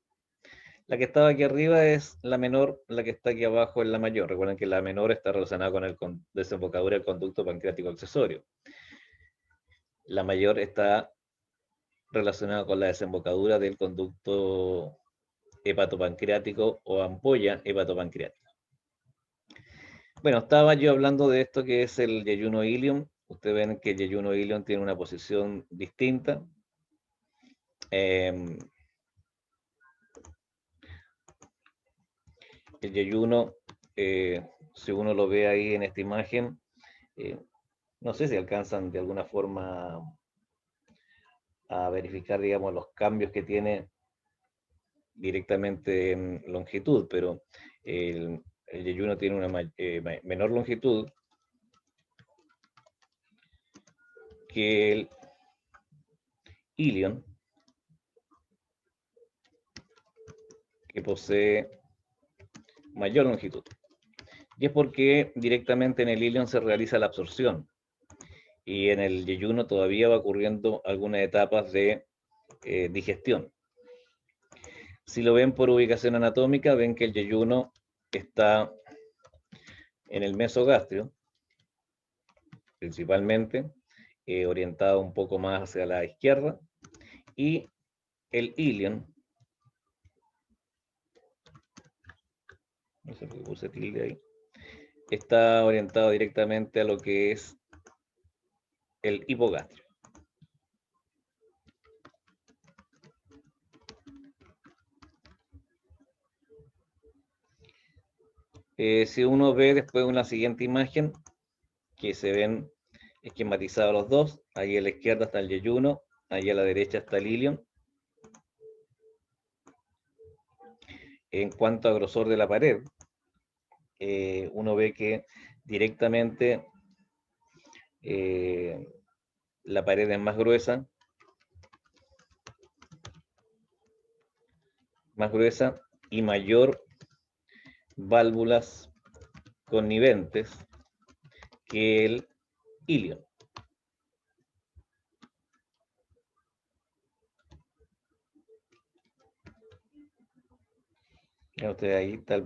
La que estaba aquí arriba es la menor, la que está aquí abajo es la mayor. Recuerden que la menor está relacionada con el desembocadura del conducto pancreático accesorio. La mayor está relacionada con la desembocadura del conducto hepatopancreático o ampolla hepatopancreática. Bueno, estaba yo hablando de esto que es el yeyuno ilium. Ustedes ven que el yeyuno ilium tiene una posición distinta. El yeyuno, si uno lo ve ahí en esta imagen, no sé si alcanzan de alguna forma a verificar, digamos, los cambios que tiene directamente en longitud, pero el yeyuno tiene una menor longitud que el ilion, que posee mayor longitud. Y es porque directamente en el ilion se realiza la absorción y en el yeyuno todavía va ocurriendo algunas etapas de digestión. Si lo ven por ubicación anatómica, ven que el yeyuno está en el mesogastrio, principalmente, orientado un poco más hacia la izquierda, y el ilion, no sé por qué puse tilde ahí, está orientado directamente a lo que es el hipogastrio. Si uno ve después una siguiente imagen, que se ven esquematizados los dos, ahí a la izquierda está el yeyuno, ahí a la derecha está el ilion. En cuanto a grosor de la pared, uno ve que directamente la pared es más gruesa y mayor válvulas conniventes que el ilion. Ustedes ahí está el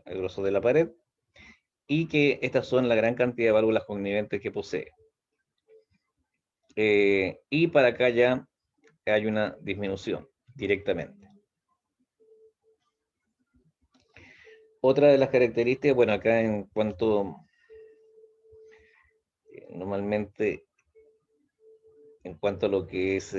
grosor de la pared, y que estas son la gran cantidad de válvulas conniventes que posee. Y para acá ya hay una disminución directamente. Otra de las características, bueno, acá en cuanto normalmente en cuanto a lo que es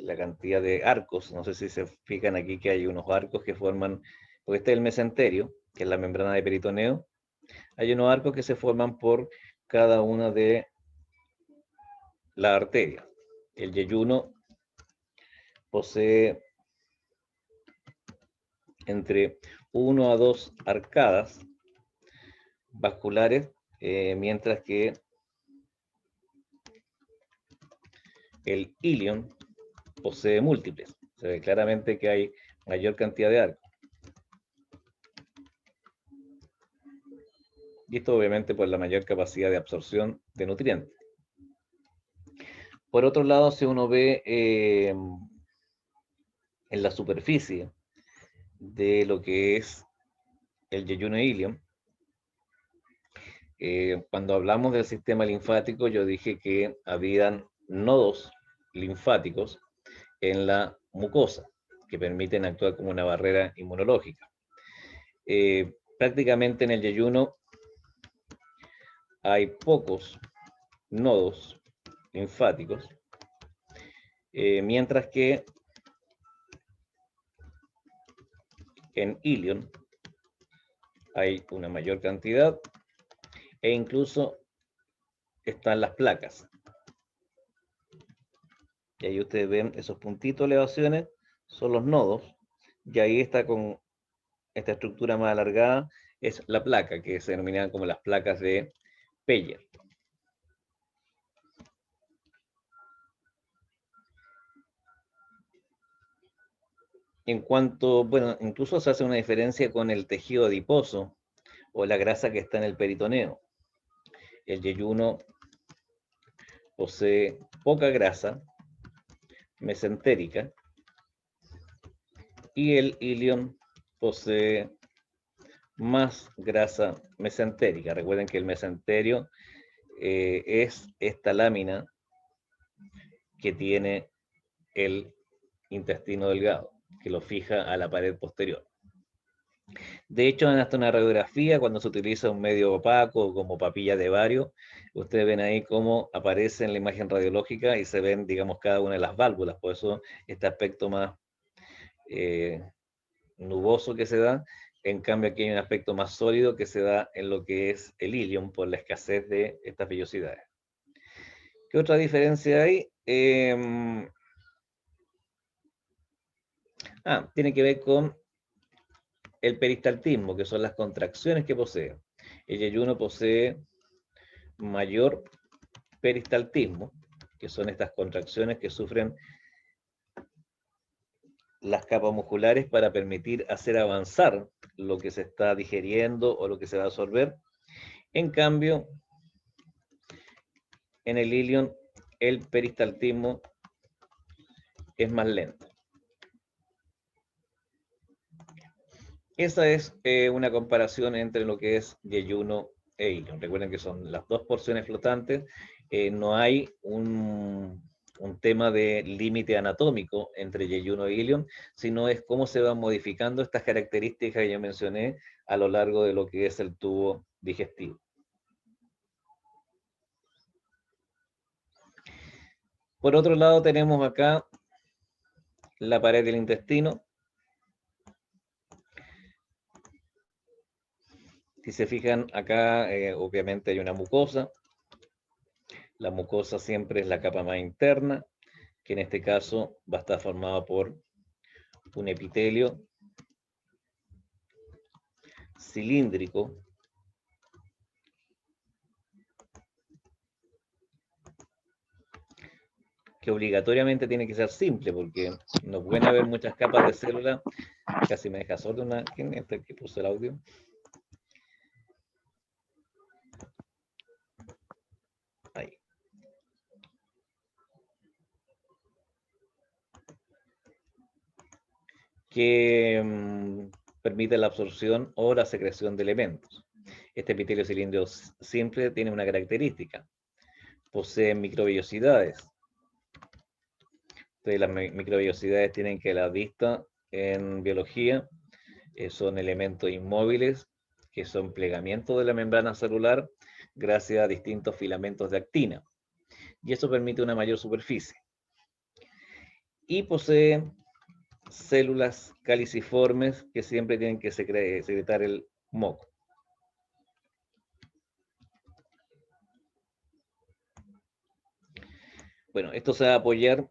la cantidad de arcos, no sé si se fijan aquí que hay unos arcos que forman, porque este es el mesenterio, que es la membrana de peritoneo, hay unos arcos que se forman por cada una de las arterias. El yeyuno posee entre 1 a 2 arcadas vasculares, mientras que el ilion posee múltiples. Se ve claramente que hay mayor cantidad de arcos. Y esto obviamente por la mayor capacidad de absorción de nutrientes. Por otro lado, si uno ve en la superficie de lo que es el yeyuno ilion, cuando hablamos del sistema linfático, yo dije que habían nodos linfáticos en la mucosa que permiten actuar como una barrera inmunológica. Prácticamente en el yeyuno hay pocos nodos linfáticos, mientras que en ilion hay una mayor cantidad e incluso están las placas. Y ahí ustedes ven esos puntitos de elevaciones, son los nodos, y ahí está con esta estructura más alargada, es la placa, que se denominan como las placas de Peyer. En cuanto, bueno, incluso se hace una diferencia con el tejido adiposo o la grasa que está en el peritoneo. El yeyuno posee poca grasa mesentérica y el ilion posee más grasa mesentérica. Recuerden que el mesenterio es esta lámina que tiene el intestino delgado, que lo fija a la pared posterior. De hecho, en hasta una radiografía, cuando se utiliza un medio opaco como papilla de bario, ustedes ven ahí cómo aparece en la imagen radiológica y se ven, digamos, cada una de las válvulas. Por eso este aspecto más nuboso que se da. En cambio, aquí hay un aspecto más sólido que se da en lo que es el ilion por la escasez de estas vellosidades. ¿Qué otra diferencia hay? Tiene que ver con el peristaltismo, que son las contracciones que posee. El yeyuno posee mayor peristaltismo, que son estas contracciones que sufren las capas musculares para permitir hacer avanzar lo que se está digeriendo o lo que se va a absorber. En cambio, en el ilion, el peristaltismo es más lento. Esa es una comparación entre lo que es yeyuno e ilion. Recuerden que son las dos porciones flotantes. No hay un un tema de límite anatómico entre yeyuno y ilion, sino es cómo se van modificando estas características que yo mencioné a lo largo de lo que es el tubo digestivo. Por otro lado tenemos acá la pared del intestino. Si se fijan acá, obviamente hay una mucosa. La mucosa siempre es la capa más interna, que en este caso va a estar formada por un epitelio cilíndrico que obligatoriamente tiene que ser simple, porque no pueden haber muchas capas de célula. Casi me deja sordo una. ¿Quién es este que puso el audio? Ahí. Que permite la absorción o la secreción de elementos. Este epitelio cilíndrico simple tiene una característica: posee microvellosidades. Entonces, las microvellosidades tienen que la vista en biología son elementos inmóviles que son plegamientos de la membrana celular gracias a distintos filamentos de actina. Y eso permite una mayor superficie. Y posee células caliciformes que siempre tienen que secretar el moco. Bueno, esto se va a apoyar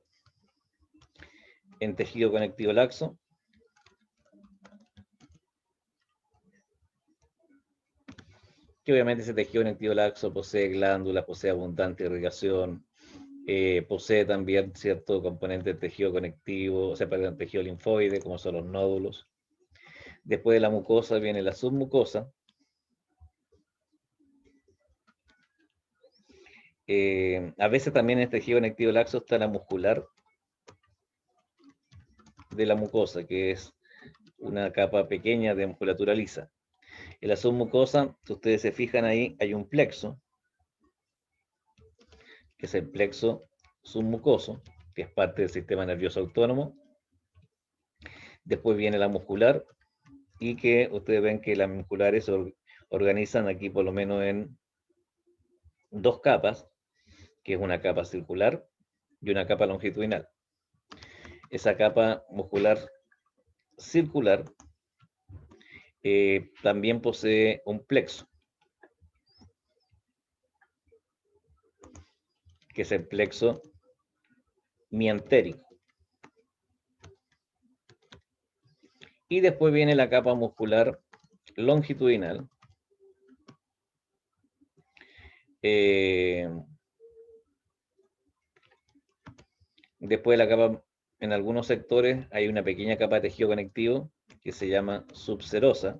en tejido conectivo laxo, que obviamente ese tejido conectivo laxo posee glándulas, posee abundante irrigación, posee también cierto componente de tejido conectivo, o sea, perdón, tejido linfoide, como son los nódulos. Después de la mucosa viene la submucosa. A veces también en este tejido conectivo laxo está la muscular de la mucosa, que es una capa pequeña de musculatura lisa. En la submucosa, si ustedes se fijan ahí, hay un plexo, que es el plexo submucoso, que es parte del sistema nervioso autónomo. Después viene la muscular, y que ustedes ven que las musculares se organizan aquí por lo menos en dos capas, que es una capa circular y una capa longitudinal. Esa capa muscular circular también posee un plexo, que es el plexo mientérico. Y después viene la capa muscular longitudinal, después de la capa, en algunos sectores hay una pequeña capa de tejido conectivo que se llama subserosa.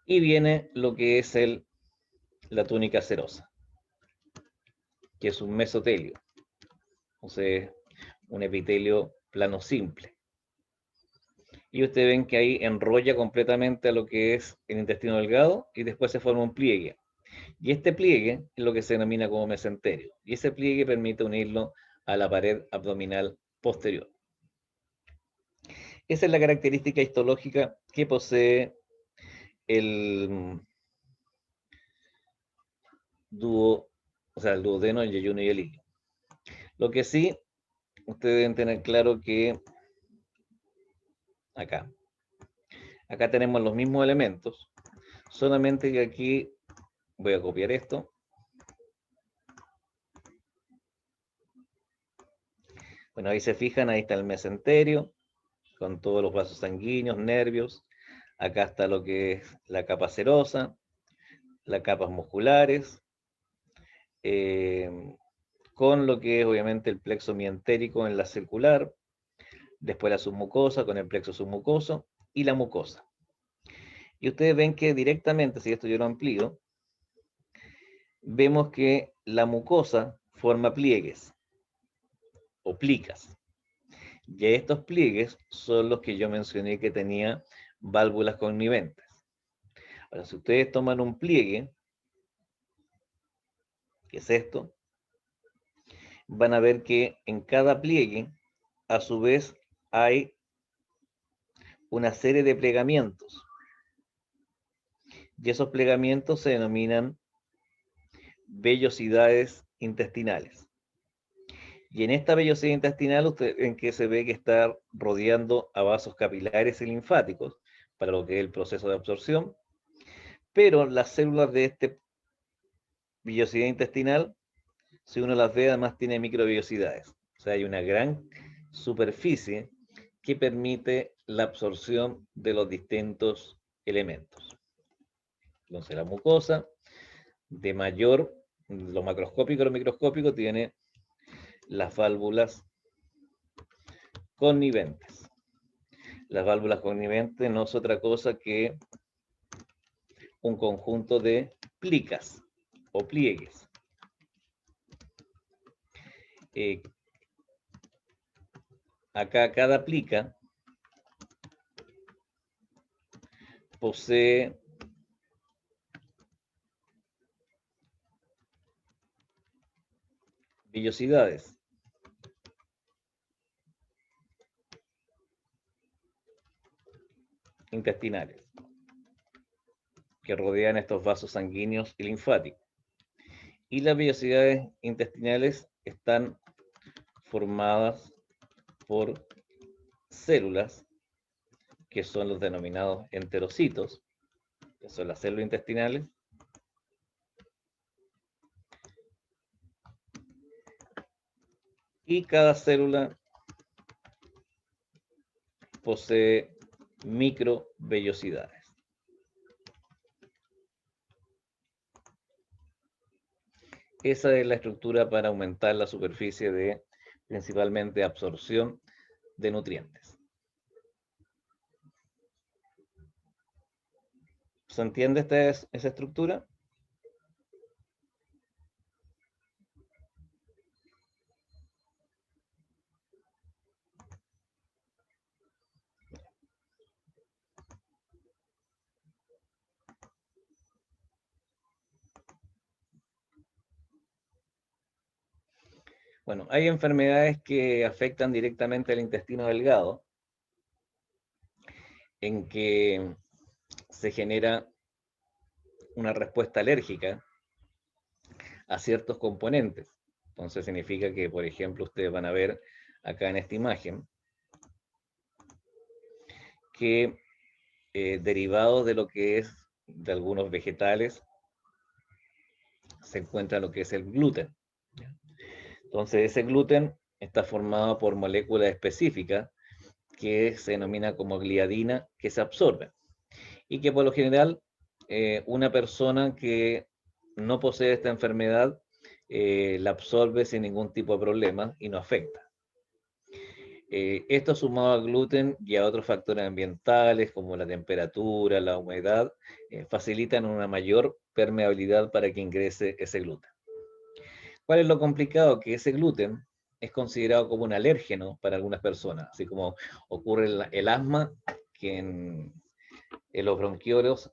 Y viene lo que es la túnica serosa, que es un mesotelio, o sea, un epitelio plano simple. Y ustedes ven que ahí enrolla completamente a lo que es el intestino delgado y después se forma un pliegue. Y este pliegue es lo que se denomina como mesenterio. Y ese pliegue permite unirlo a la pared abdominal posterior. Esa es la característica histológica que posee el dúo, o sea, el duodeno, el yeyuno y el ilio. Lo que sí, ustedes deben tener claro que acá tenemos los mismos elementos, solamente que aquí voy a copiar esto. Bueno, ahí se fijan, ahí está el mesenterio, con todos los vasos sanguíneos, nervios. Acá está lo que es la capa serosa, las capas musculares, con lo que es obviamente el plexo mientérico en la circular, después la submucosa con el plexo submucoso y la mucosa. Y ustedes ven que directamente, si esto yo lo amplío, vemos que la mucosa forma pliegues o plicas. Y estos pliegues son los que yo mencioné que tenía válvulas conniventes. Ahora, si ustedes toman un pliegue que es esto, van a ver que en cada pliegue, a su vez, hay una serie de plegamientos. Y esos plegamientos se denominan vellosidades intestinales. Y en esta vellosidad intestinal, usted en que se ve que está rodeando a vasos capilares y linfáticos para lo que es el proceso de absorción, pero las células de esta vellosidad intestinal, si uno las ve, además tiene microvellosidades. O sea, hay una gran superficie que permite la absorción de los distintos elementos. Entonces, la mucosa, de mayor, lo macroscópico a lo microscópico, tiene las válvulas conniventes. Las válvulas conniventes no es otra cosa que un conjunto de plicas o pliegues. Acá cada plica posee vellosidades. Intestinales que rodean estos vasos sanguíneos y linfáticos. Y las vellosidades intestinales están formadas por células que son los denominados enterocitos, que son las células intestinales, y cada célula posee microvellosidades. Esa es la estructura para aumentar la superficie de principalmente absorción de nutrientes. ¿Se entiende esa estructura? Bueno, hay enfermedades que afectan directamente al intestino delgado, en que se genera una respuesta alérgica a ciertos componentes. Entonces significa que, por ejemplo, ustedes van a ver acá en esta imagen que derivados de lo que es de algunos vegetales se encuentra lo que es el gluten. Entonces ese gluten está formado por moléculas específicas que se denomina como gliadina, que se absorben y que por lo general una persona que no posee esta enfermedad la absorbe sin ningún tipo de problema y no afecta. Esto sumado al gluten y a otros factores ambientales como la temperatura, la humedad, facilitan una mayor permeabilidad para que ingrese ese gluten. ¿Cuál es lo complicado? Que ese gluten es considerado como un alérgeno para algunas personas, así como ocurre el asma, que en los bronquiolos,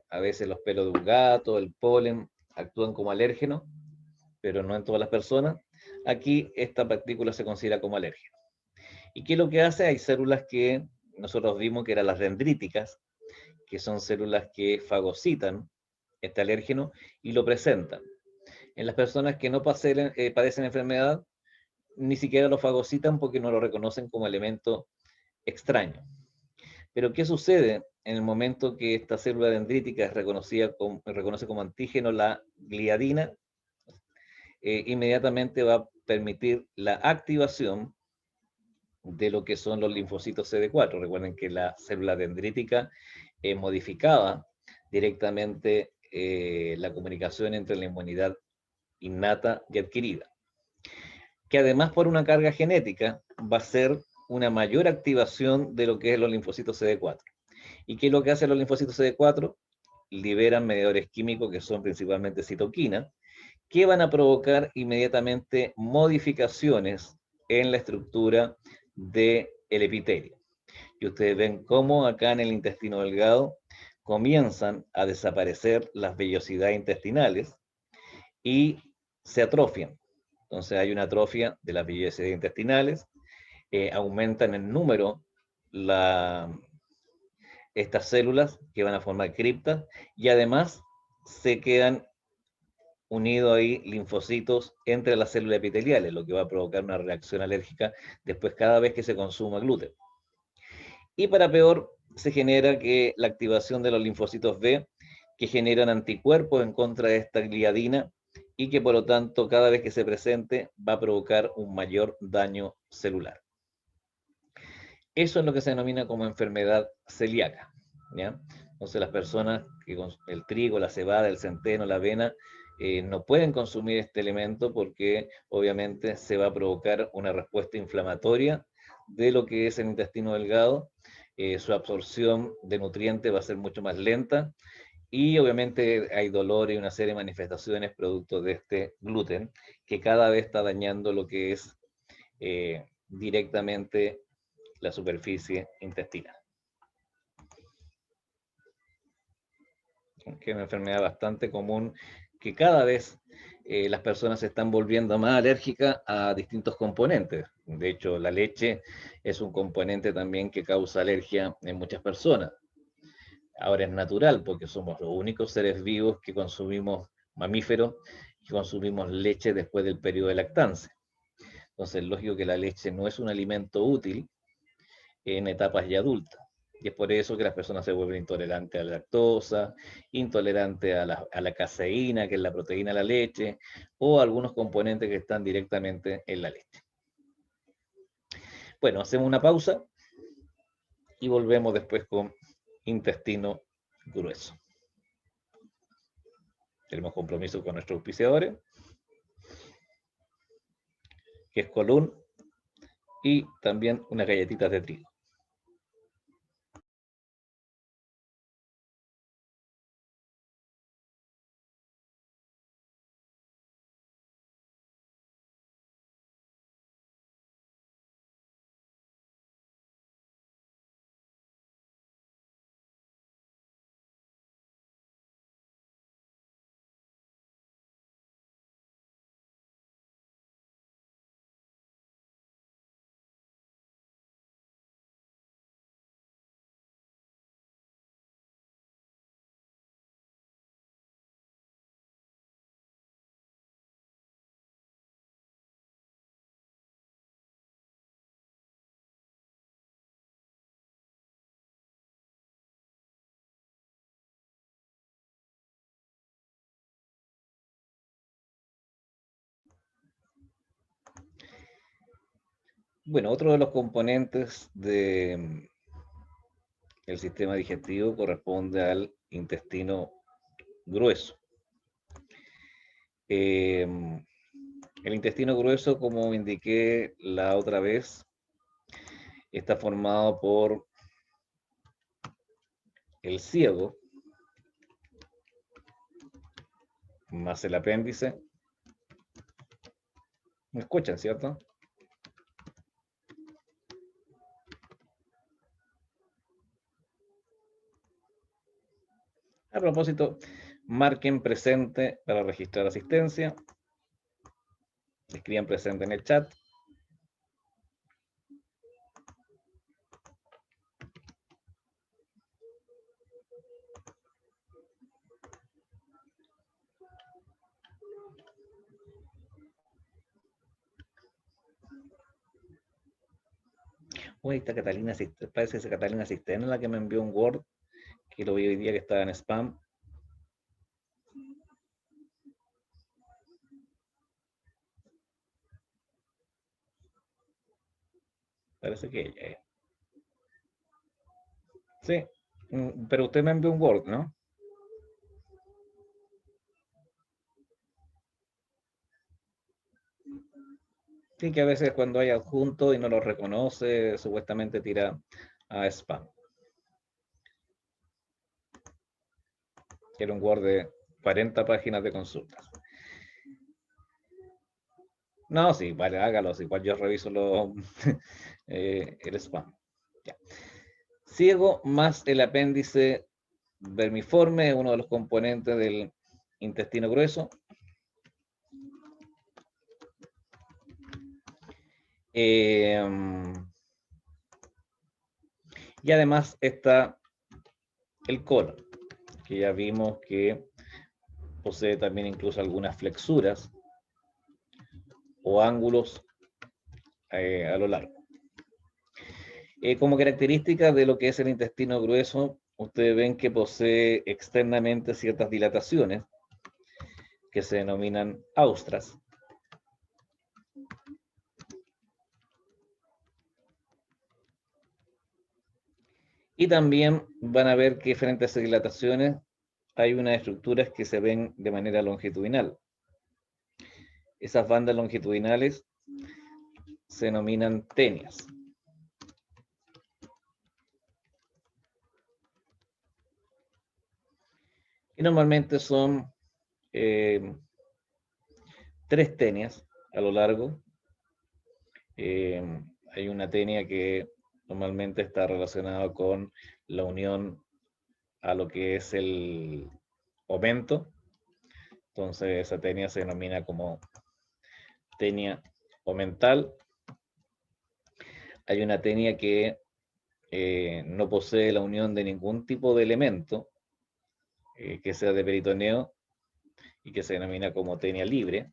a veces los pelos de un gato, el polen, actúan como alérgenos, pero no en todas las personas. Aquí esta partícula se considera como alérgeno. ¿Y qué es lo que hace? Hay células que nosotros vimos que eran las dendríticas, que son células que fagocitan este alérgeno y lo presentan. En las personas que no padecen enfermedad, ni siquiera lo fagocitan porque no lo reconocen como elemento extraño. Pero ¿qué sucede en el momento que esta célula dendrítica es reconoce como antígeno la gliadina? Inmediatamente va a permitir la activación de lo que son los linfocitos CD4. Recuerden que la célula dendrítica modificaba directamente la comunicación entre la inmunidad innata y adquirida, que además por una carga genética va a ser una mayor activación de lo que es los linfocitos CD4. ¿Y qué es lo que hacen los linfocitos CD4? Liberan mediadores químicos que son principalmente citoquinas, que van a provocar inmediatamente modificaciones en la estructura del epitelio. Y ustedes ven cómo acá en el intestino delgado comienzan a desaparecer las vellosidades intestinales y se atrofian. Entonces hay una atrofia de las vías intestinales, aumentan en número estas células que van a formar criptas y además se quedan unidos ahí linfocitos entre las células epiteliales, lo que va a provocar una reacción alérgica después cada vez que se consuma gluten. Y para peor, se genera que la activación de los linfocitos B, que generan anticuerpos en contra de esta gliadina y que por lo tanto cada vez que se presente va a provocar un mayor daño celular. Eso es lo que se denomina como enfermedad celíaca, ¿ya? Entonces las personas que con el trigo, la cebada, el centeno, la avena, no pueden consumir este elemento porque obviamente se va a provocar una respuesta inflamatoria de lo que es el intestino delgado, su absorción de nutrientes va a ser mucho más lenta y obviamente hay dolor y una serie de manifestaciones producto de este gluten que cada vez está dañando lo que es directamente la superficie intestinal. Que es una enfermedad bastante común que cada vez las personas se están volviendo más alérgicas a distintos componentes. De hecho, la leche es un componente también que causa alergia en muchas personas. Ahora es natural porque somos los únicos seres vivos que consumimos mamíferos y consumimos leche después del periodo de lactancia. Entonces, es lógico que la leche no es un alimento útil en etapas ya adultas. Y es por eso que las personas se vuelven intolerantes a la lactosa, intolerantes a la caseína, que es la proteína de la leche, o algunos componentes que están directamente en la leche. Bueno, hacemos una pausa y volvemos después con intestino grueso. Tenemos compromiso con nuestros auspiciadores, que es Colún, y también unas galletitas de trigo. Bueno, otro de los componentes del sistema digestivo corresponde al intestino grueso. El intestino grueso, como indiqué la otra vez, está formado por el ciego más el apéndice. ¿Me escuchan, cierto? A propósito, marquen presente para registrar asistencia. Escriban presente en el chat. Uy, esta Catalina, parece esa Catalina Cisterna la que me envió un Word, que lo vi hoy día que estaba en spam. Parece que ella es. Sí, pero usted me envió un Word, ¿no? Sí, que a veces cuando hay adjunto y no lo reconoce, supuestamente tira a spam. Era un Word de 40 páginas de consultas. No, sí, vale, hágalo, igual yo reviso el spam. Ya. Ciego más el apéndice vermiforme, uno de los componentes del intestino grueso. Y además está el colon, que ya vimos que posee también incluso algunas flexuras o ángulos a lo largo. Como característica de lo que es el intestino grueso, ustedes ven que posee externamente ciertas dilataciones que se denominan austras. Y también van a ver que frente a esas dilataciones hay unas estructuras que se ven de manera longitudinal. Esas bandas longitudinales se denominan tenias. Y normalmente son 3 tenias a lo largo. Hay una tenia que normalmente está relacionada con la unión a lo que es el omento. Entonces esa tenia se denomina como tenia omental. Hay una tenia que no posee la unión de ningún tipo de elemento que sea de peritoneo y que se denomina como tenia libre.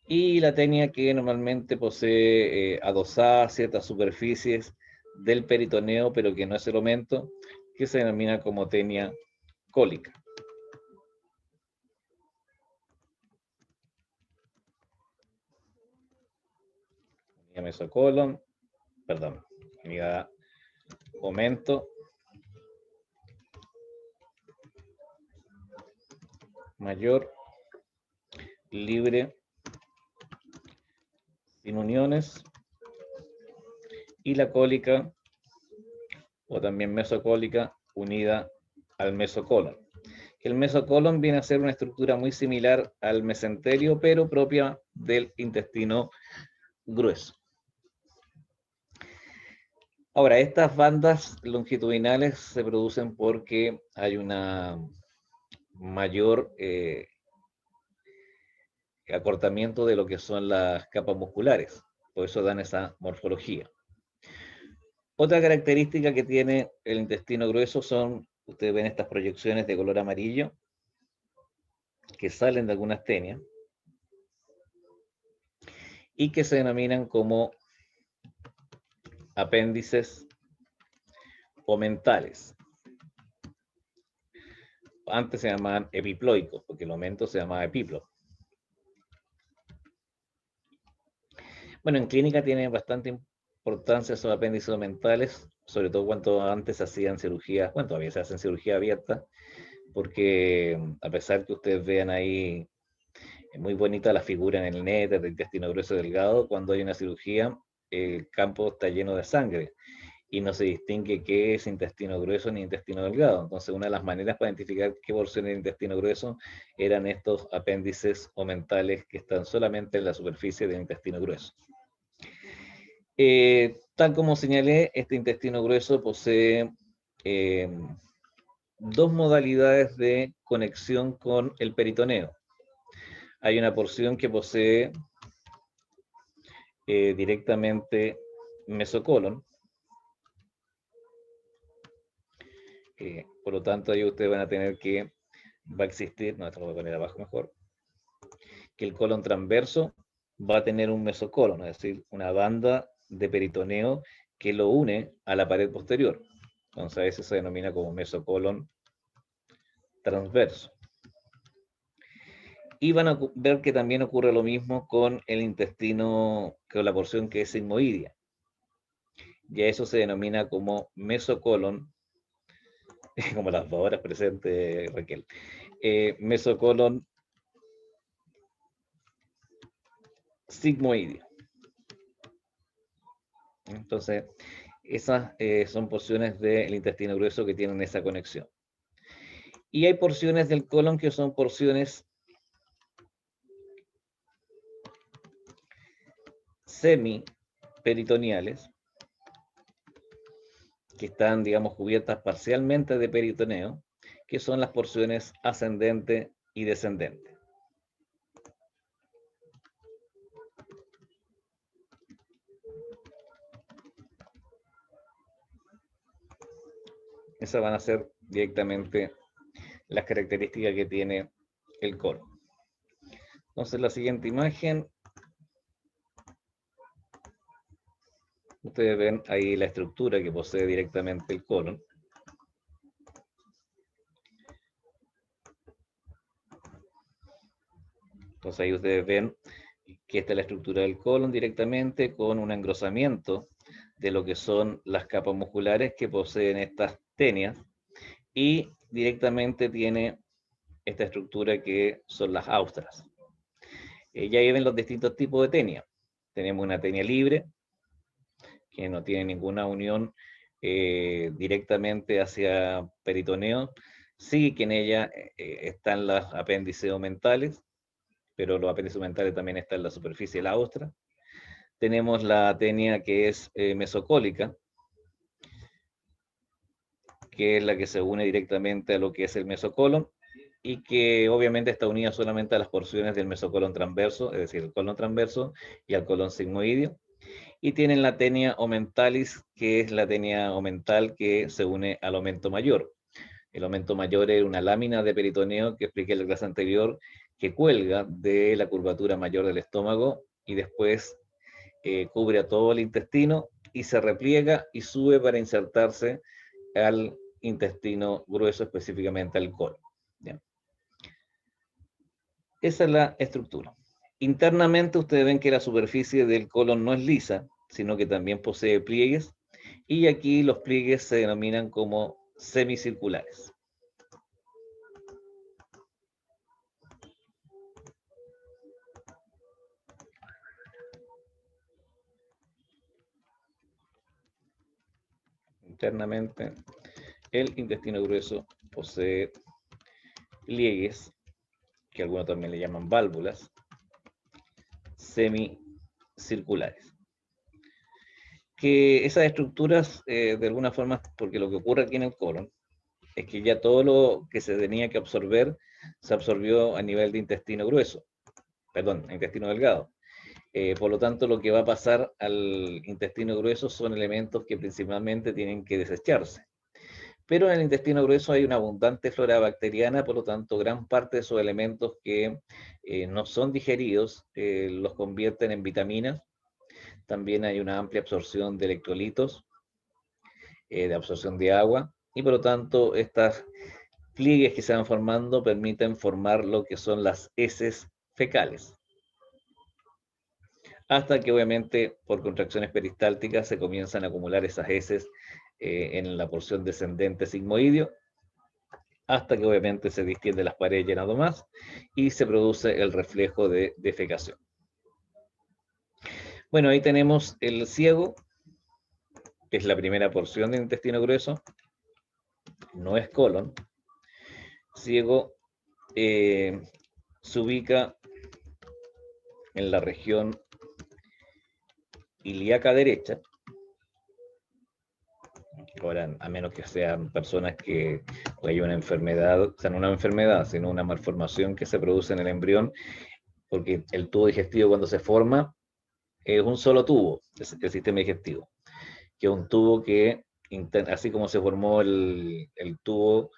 Y la tenia que normalmente posee adosadas ciertas superficies del peritoneo, pero que no es el omento, que se denomina como tenia cólica. Unidad mesocolon, perdón, unidad omento, mayor, libre, sin uniones, y la cólica, o también mesocólica, unida al mesocolon. El mesocolon viene a ser una estructura muy similar al mesenterio, pero propia del intestino grueso. Ahora, estas bandas longitudinales se producen porque hay una mayor acortamiento de lo que son las capas musculares, por eso dan esa morfología. Otra característica que tiene el intestino grueso son, ustedes ven estas proyecciones de color amarillo que salen de algunas tenias y que se denominan como apéndices omentales. Antes se llamaban epiploicos, porque el omento se llamaba epiplo. Bueno, en clínica tienen bastante importancia esos apéndices omentales, sobre todo cuando antes hacían cirugía, bueno, todavía se hacen cirugía abierta, porque a pesar que ustedes vean ahí muy bonita la figura en el néter del intestino grueso delgado, cuando hay una cirugía, el campo está lleno de sangre y no se distingue qué es intestino grueso ni intestino delgado. Entonces, una de las maneras para identificar qué porción del intestino grueso eran estos apéndices omentales que están solamente en la superficie del intestino grueso. Tal como señalé, este intestino grueso posee dos modalidades de conexión con el peritoneo. Hay una porción que posee directamente mesocolon. Por lo tanto, ahí ustedes van a tener que, va a existir, no, esto lo voy a poner abajo mejor, que el colon transverso va a tener un mesocolon, es decir, una banda de peritoneo que lo une a la pared posterior. Entonces, a eso se denomina como mesocolon transverso. Y van a ver que también ocurre lo mismo con el intestino, con la porción que es sigmoidea. Y a eso se denomina como mesocolon, como las palabras presentes, Raquel. Mesocolon sigmoidea. Entonces, esas son porciones del intestino grueso que tienen esa conexión. Y hay porciones del colon que son porciones semiperitoneales, que están, digamos, cubiertas parcialmente de peritoneo, que son las porciones ascendente y descendente. Esas van a ser directamente las características que tiene el colon. Entonces, la siguiente imagen, ustedes ven ahí la estructura que posee directamente el colon. Entonces ahí ustedes ven que esta es la estructura del colon directamente con un engrosamiento de lo que son las capas musculares que poseen estas tenias y directamente tiene esta estructura que son las austras. Ya ahí ven los distintos tipos de tenia. Tenemos una tenia libre, que no tiene ninguna unión directamente hacia peritoneo. Sí que en ella están los apéndices omentales, pero los apéndices omentales también están en la superficie de la ostra. Tenemos la tenia que es mesocólica, que es la que se une directamente a lo que es el mesocolon, y que obviamente está unida solamente a las porciones del mesocolon transverso, es decir, el colon transverso y al colon sigmoideo. Y tienen la tenia omentalis, que es la tenia omental que se une al aumento mayor. El aumento mayor es una lámina de peritoneo que expliqué en la clase anterior, que cuelga de la curvatura mayor del estómago y después cubre a todo el intestino y se repliega y sube para insertarse al intestino grueso, específicamente al colon. Bien. Esa es la estructura. Internamente ustedes ven que la superficie del colon no es lisa, sino que también posee pliegues, y aquí los pliegues se denominan como semicirculares. Internamente, el intestino grueso posee pliegues, que algunos también le llaman válvulas, semicirculares. Que esas estructuras, de alguna forma, porque lo que ocurre aquí en el colon, es que ya todo lo que se tenía que absorber, se absorbió a nivel de intestino grueso, perdón, intestino delgado. Por lo tanto, lo que va a pasar al intestino grueso son elementos que principalmente tienen que desecharse. Pero en el intestino grueso hay una abundante flora bacteriana, por lo tanto, gran parte de esos elementos que no son digeridos los convierten en vitaminas. También hay una amplia absorción de electrolitos, de absorción de agua, y por lo tanto, estas pliegues que se van formando permiten formar lo que son las heces fecales. Hasta que obviamente por contracciones peristálticas se comienzan a acumular esas heces en la porción descendente sigmoideo, hasta que obviamente se distiende las paredes llenado más y se produce el reflejo de defecación. Bueno, ahí tenemos el ciego, que es la primera porción del intestino grueso, no es colon. Ciego se ubica en la región ilíaca derecha. Ahora, a menos que sean personas que hay una enfermedad, o sea, no una enfermedad, sino una malformación que se produce en el embrión, porque el tubo digestivo cuando se forma es un solo tubo, es el sistema digestivo, que es un tubo que, así como se formó el tubo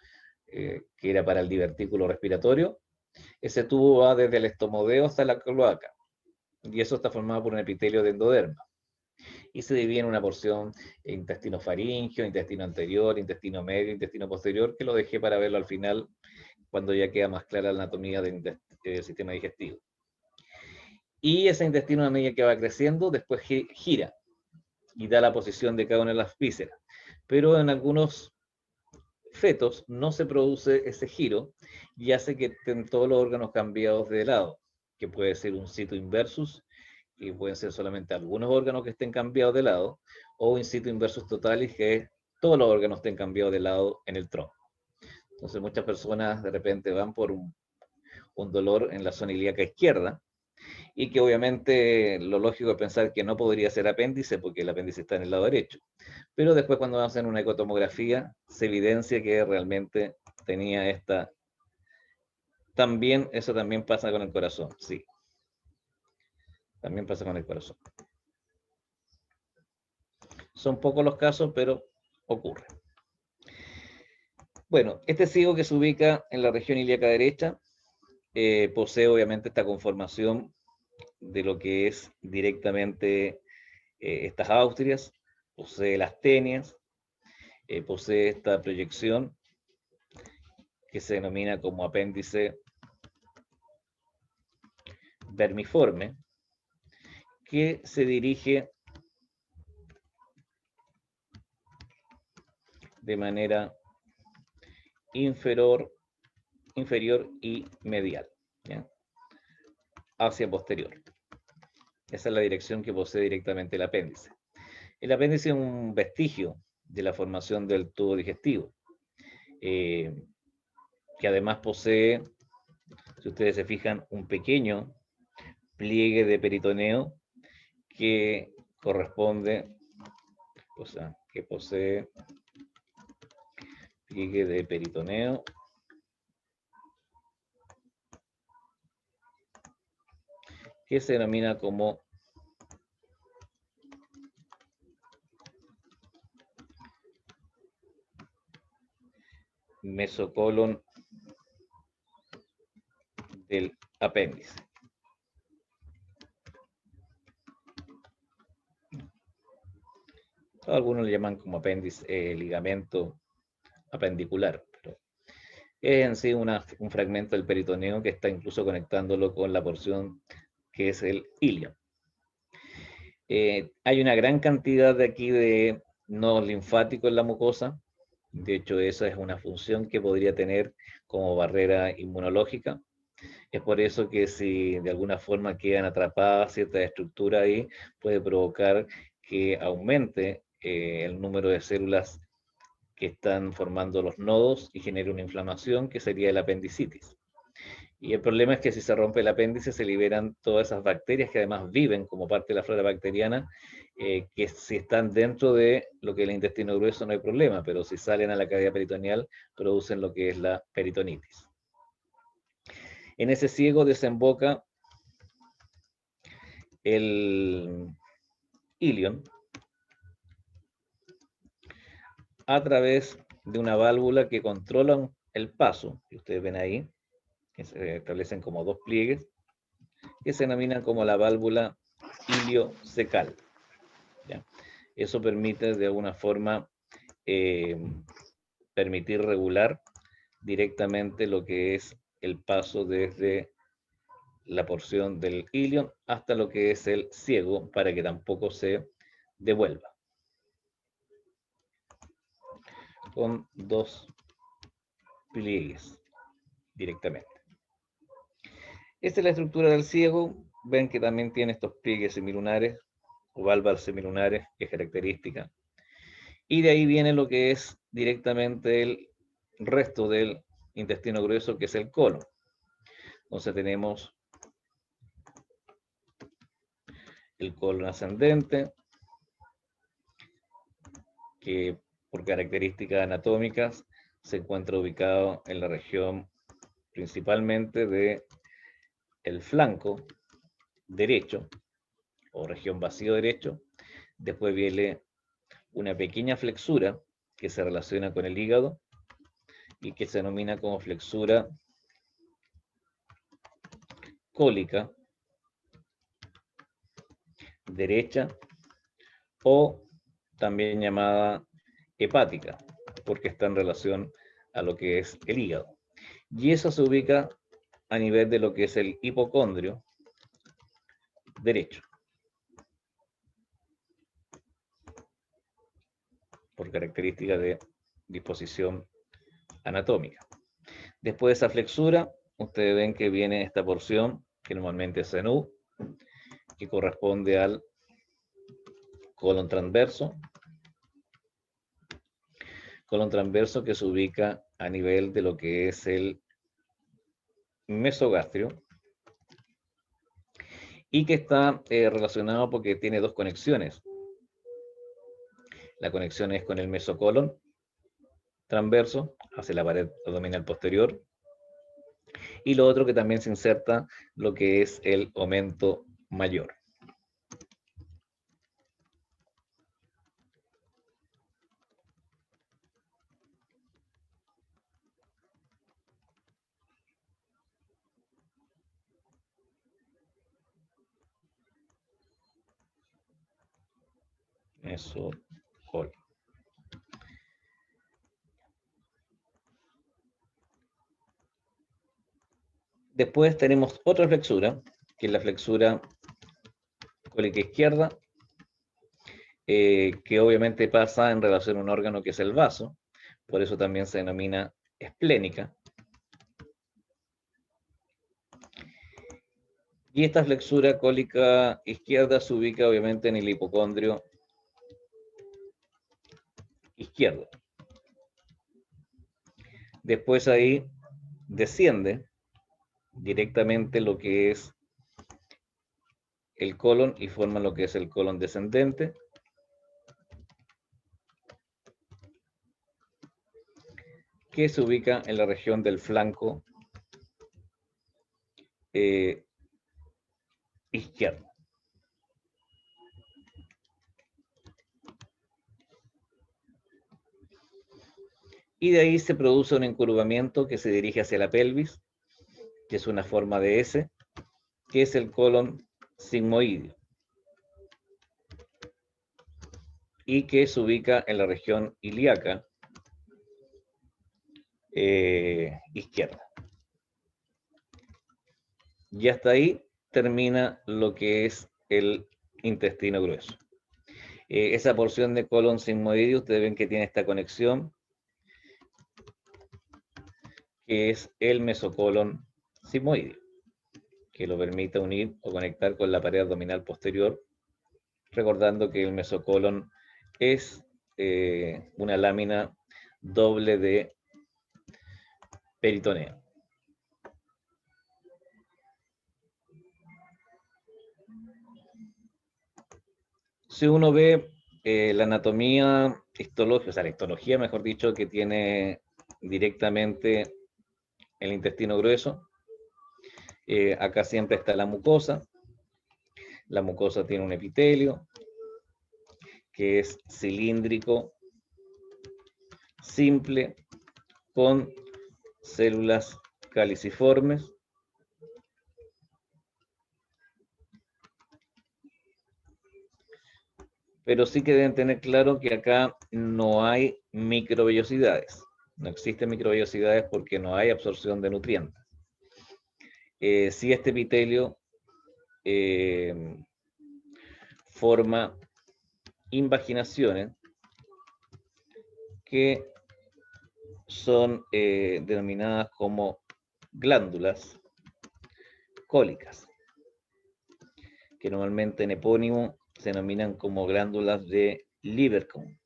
que era para el divertículo respiratorio, ese tubo va desde el estomodeo hasta la cloaca, y eso está formado por un epitelio de endoderma. Y se divide en una porción intestino faríngeo, intestino anterior, intestino medio, intestino posterior, que lo dejé para verlo al final, cuando ya queda más clara la anatomía del sistema digestivo. Y ese intestino, a medida que va creciendo, después gira y da la posición de cada una de las vísceras. Pero en algunos fetos no se produce ese giro y hace que estén todos los órganos cambiados de lado, que puede ser un situ inversus, que pueden ser solamente algunos órganos que estén cambiados de lado, o in situ inversus totalis, que todos los órganos estén cambiados de lado en el tronco. Entonces muchas personas de repente van por un dolor en la zona ilíaca izquierda, y que obviamente lo lógico es pensar que no podría ser apéndice porque el apéndice está en el lado derecho. Pero después cuando hacen una ecotomografía se evidencia que realmente tenía esta... También, eso también pasa con el corazón, sí. También pasa con el corazón. Son pocos los casos, pero ocurre. Bueno, este ciego que se ubica en la región ilíaca derecha posee obviamente esta conformación de lo que es directamente estas austrias, posee las tenias, posee esta proyección que se denomina como apéndice vermiforme, que se dirige de manera inferior y medial, ¿ya? Hacia posterior. Esa es la dirección que posee directamente el apéndice. El apéndice es un vestigio de la formación del tubo digestivo, que además posee, si ustedes se fijan, un pequeño pliegue de peritoneo que corresponde, o sea, que posee pliegue de peritoneo que se denomina como mesocolon del apéndice. Algunos le llaman como apéndice, ligamento apendicular, pero es en sí un fragmento del peritoneo que está incluso conectándolo con la porción que es el ilion. Hay una gran cantidad de aquí de nodos linfáticos en la mucosa. De hecho, esa es una función que podría tener como barrera inmunológica. Es por eso que si de alguna forma quedan atrapadas ciertas estructuras ahí, puede provocar que aumente el número de células que están formando los nodos y genere una inflamación que sería el apendicitis. Y el problema es que si se rompe el apéndice se liberan todas esas bacterias que además viven como parte de la flora bacteriana, que si están dentro de lo que es el intestino grueso no hay problema, pero si salen a la cavidad peritoneal producen lo que es la peritonitis. En ese ciego desemboca el ilion a través de una válvula que controla el paso, que ustedes ven ahí, que se establecen como dos pliegues, que se denominan como la válvula iliocecal. ¿Ya? Eso permite de alguna forma permitir regular directamente lo que es el paso desde la porción del ilion hasta lo que es el ciego para que tampoco se devuelva. Con dos pliegues directamente. Esta es la estructura del ciego. Ven que también tiene estos pliegues semilunares o válvulas semilunares, que es característica. Y de ahí viene lo que es directamente el resto del intestino grueso, que es el colon. Entonces tenemos el colon ascendente, que por características anatómicas se encuentra ubicado en la región principalmente de el flanco derecho o región vacío derecho. Después viene una pequeña flexura que se relaciona con el hígado y que se denomina como flexura cólica derecha o también llamada hepática, porque está en relación a lo que es el hígado. Y eso se ubica a nivel de lo que es el hipocondrio derecho, por característica de disposición anatómica. Después de esa flexura, ustedes ven que viene esta porción, que normalmente es senú, que corresponde al colon transverso que se ubica a nivel de lo que es el mesogastrio y que está relacionado porque tiene dos conexiones. La conexión es con el mesocolon transverso hacia la pared abdominal posterior y lo otro que también se inserta lo que es el aumento mayor. mesocolon. Después tenemos otra flexura, que es la flexura cólica izquierda, que obviamente pasa en relación a un órgano que es el vaso, por eso también se denomina esplénica. Y esta flexura cólica izquierda se ubica obviamente en el hipocondrio izquierdo. Después ahí desciende directamente lo que es el colon y forma lo que es el colon descendente. Que se ubica en la región del flanco izquierdo. Y de ahí se produce un encurvamiento que se dirige hacia la pelvis, que es una forma de S, que es el colon sigmoideo. Y que se ubica en la región ilíaca izquierda. Y hasta ahí termina lo que es el intestino grueso. Esa porción de colon sigmoideo, ustedes ven que tiene esta conexión, que es el mesocolon sigmoideo, que lo permite unir o conectar con la pared abdominal posterior, recordando que el mesocolon es una lámina doble de peritoneo. Si uno ve la anatomía histológica, o sea, la histología, mejor dicho, que tiene directamente el intestino grueso, acá siempre está la mucosa. La mucosa tiene un epitelio que es cilíndrico, simple, con células caliciformes. Pero sí que deben tener claro que acá no hay microvellosidades. No existen microvellosidades porque no hay absorción de nutrientes. Si este epitelio forma invaginaciones que son denominadas como glándulas cólicas, que normalmente en epónimo se denominan como glándulas de Lieberkühn.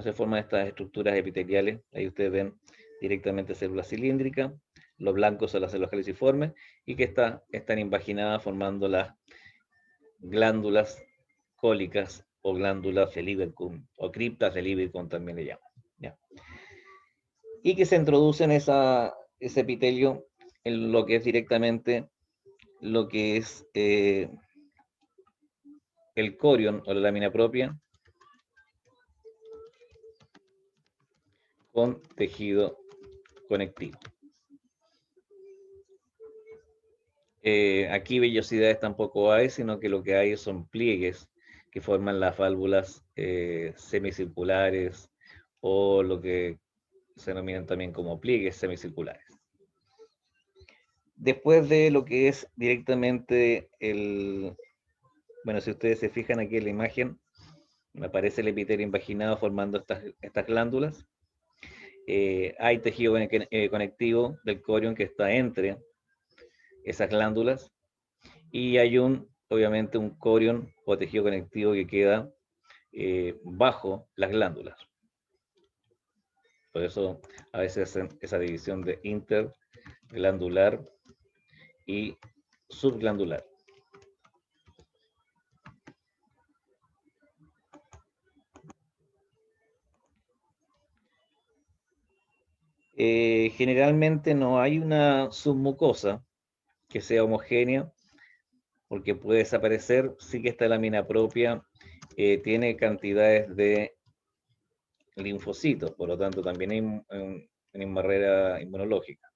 Se forman estas estructuras epiteliales, ahí ustedes ven directamente células cilíndricas, los blancos son las células caliciformes y que están invaginadas formando las glándulas cólicas o glándulas de Lieberkühn o criptas de Lieberkühn también le llaman. ¿Ya? Y que se introducen ese epitelio en lo que es directamente lo que es el corion o la lámina propia con tejido conectivo. Aquí vellosidades tampoco hay, sino que lo que hay son pliegues que forman las válvulas semicirculares o lo que se denominan también como pliegues semicirculares. Después de lo que es directamente bueno, si ustedes se fijan aquí en la imagen, me aparece el epitelio invaginado formando estas glándulas. Hay tejido conectivo del corion que está entre esas glándulas y hay obviamente un corion o tejido conectivo que queda bajo las glándulas. Por eso a veces hacen esa división de interglandular y subglandular. Generalmente no hay una submucosa que sea homogénea, porque puede desaparecer. Sí que esta lámina propia tiene cantidades de linfocitos, por lo tanto también hay una barrera inmunológica.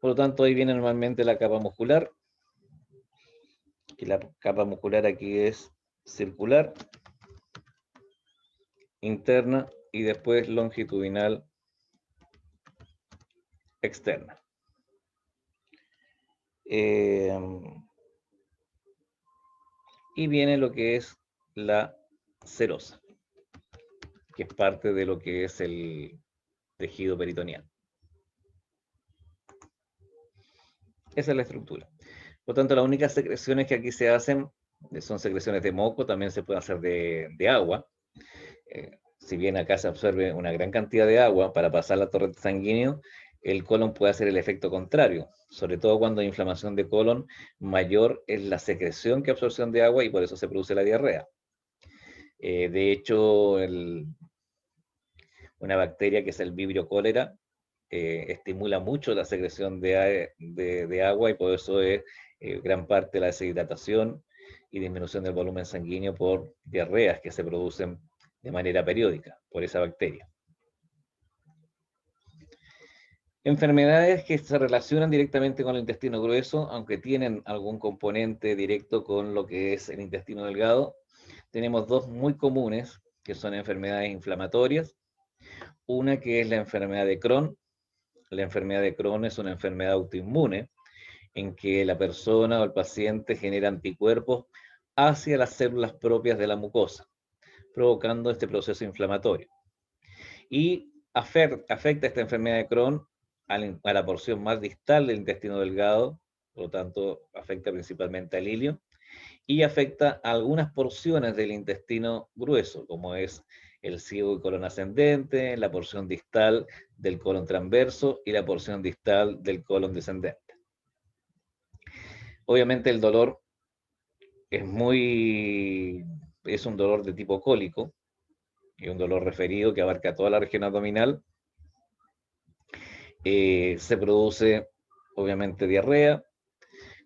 Por lo tanto, ahí viene normalmente la capa muscular, la capa muscular aquí es circular, interna y después longitudinal externa. Y viene lo que es la serosa, que es parte de lo que es el tejido peritoneal. Esa es la estructura. Por tanto, las únicas secreciones que aquí se hacen son secreciones de moco, también se puede hacer de agua. Si bien acá se absorbe una gran cantidad de agua para pasar la torrente sanguíneo, el colon puede hacer el efecto contrario, sobre todo cuando hay inflamación de colon, mayor es la secreción que absorción de agua y por eso se produce la diarrea. De hecho, una bacteria que es el Vibrio cólera estimula mucho la secreción de agua y por eso es gran parte de la deshidratación y disminución del volumen sanguíneo por diarreas que se producen de manera periódica por esa bacteria. Enfermedades que se relacionan directamente con el intestino grueso, aunque tienen algún componente directo con lo que es el intestino delgado, tenemos dos muy comunes, que son enfermedades inflamatorias. Una que es la enfermedad de Crohn. La enfermedad de Crohn es una enfermedad autoinmune en que la persona o el paciente genera anticuerpos hacia las células propias de la mucosa, provocando este proceso inflamatorio. Y afecta esta enfermedad de Crohn a la porción más distal del intestino delgado, por lo tanto afecta principalmente al ilio, y afecta a algunas porciones del intestino grueso, como es el ciego y colon ascendente, la porción distal del colon transverso y la porción distal del colon descendente. Obviamente el dolor es un dolor de tipo cólico, y un dolor referido que abarca toda la región abdominal. Se produce obviamente diarrea,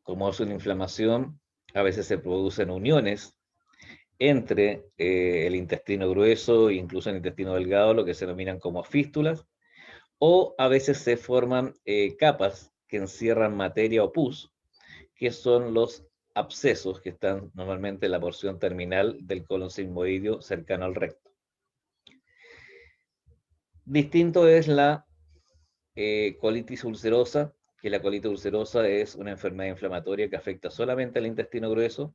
como es una inflamación, a veces se producen uniones entre el intestino grueso e incluso el intestino delgado, lo que se denominan como fístulas, o a veces se forman capas que encierran materia o pus, que son los abscesos que están normalmente en la porción terminal del colon sigmoideo cercano al recto. Distinto es la colitis ulcerosa, que la colitis ulcerosa es una enfermedad inflamatoria que afecta solamente al intestino grueso,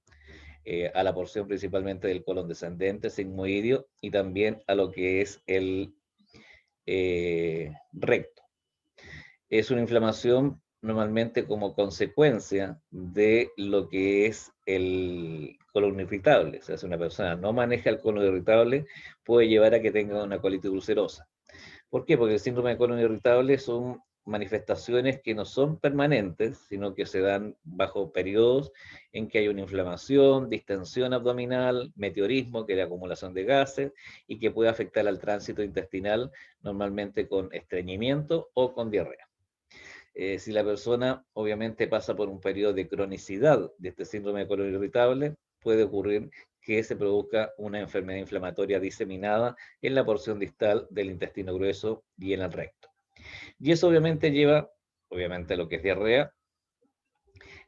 a la porción principalmente del colon descendente, sigmoideo, y también a lo que es el recto. Es una inflamación normalmente como consecuencia de lo que es el colon irritable. O sea, si una persona no maneja el colon irritable, puede llevar a que tenga una colitis ulcerosa. ¿Por qué? Porque el síndrome de colon irritable son manifestaciones que no son permanentes, sino que se dan bajo periodos en que hay una inflamación, distensión abdominal, meteorismo, que es la acumulación de gases, y que puede afectar al tránsito intestinal, normalmente con estreñimiento o con diarrea. Si la persona obviamente pasa por un periodo de cronicidad de este síndrome de colon irritable, puede ocurrir que se produzca una enfermedad inflamatoria diseminada en la porción distal del intestino grueso y en el recto. Y eso obviamente lleva, a lo que es diarrea.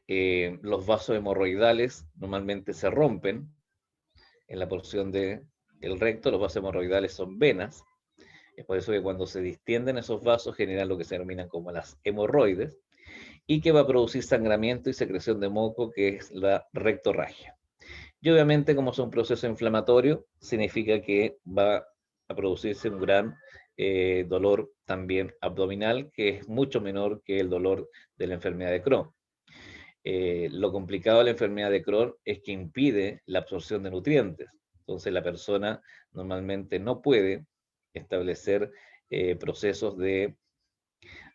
Los vasos hemorroidales normalmente se rompen en la porción del recto. Los vasos hemorroidales son venas. Es por eso que cuando se distienden esos vasos generan lo que se denominan como las hemorroides, y que va a producir sangramiento y secreción de moco, que es la rectorragia. Y obviamente, como es un proceso inflamatorio, significa que va a producirse un gran dolor también abdominal, que es mucho menor que el dolor de la enfermedad de Crohn. Lo complicado de la enfermedad de Crohn es que impide la absorción de nutrientes. Entonces la persona normalmente no puede establecer procesos de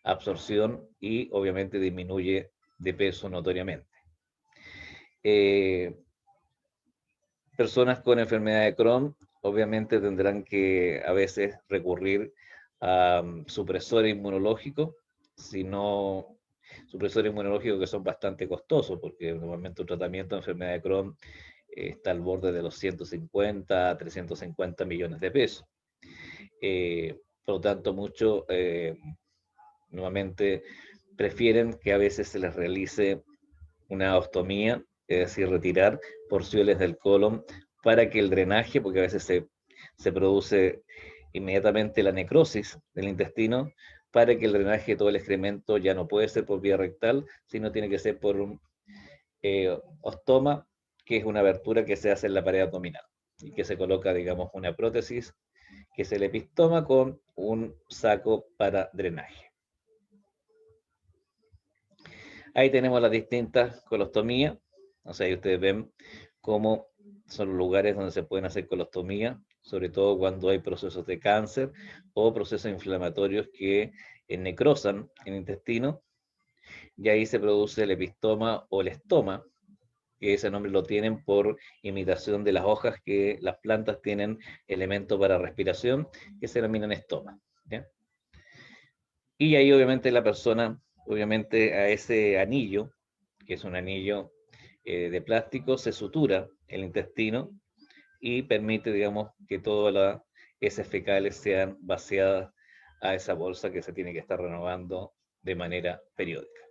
absorción y obviamente disminuye de peso notoriamente. Personas con enfermedad de Crohn obviamente tendrán que a veces recurrir a supresores inmunológicos, supresores inmunológicos que son bastante costosos, porque normalmente un tratamiento de enfermedad de Crohn está al borde de los 150 a 350 millones de pesos. Por lo tanto, muchos nuevamente prefieren que a veces se les realice una ostomía es decir, retirar porciones del colon para que el drenaje, porque a veces se produce inmediatamente la necrosis del intestino, para que el drenaje de todo el excremento ya no puede ser por vía rectal, sino tiene que ser por un ostoma, que es una abertura que se hace en la pared abdominal y que se coloca, digamos, una prótesis, que es el epistoma con un saco para drenaje. Ahí tenemos las distintas colostomías, o sea, ahí ustedes ven cómo son los lugares donde se pueden hacer colostomía, sobre todo cuando hay procesos de cáncer o procesos inflamatorios que necrosan el intestino, y ahí se produce el epistoma o el estoma, que ese nombre lo tienen por imitación de las hojas que las plantas tienen elementos para respiración, que se denominan estoma, ¿ya? Y ahí obviamente la persona, obviamente a ese anillo, que es un anillo de plástico, se sutura el intestino y permite, digamos, que todas las heces fecales sean vaciadas a esa bolsa que se tiene que estar renovando de manera periódica.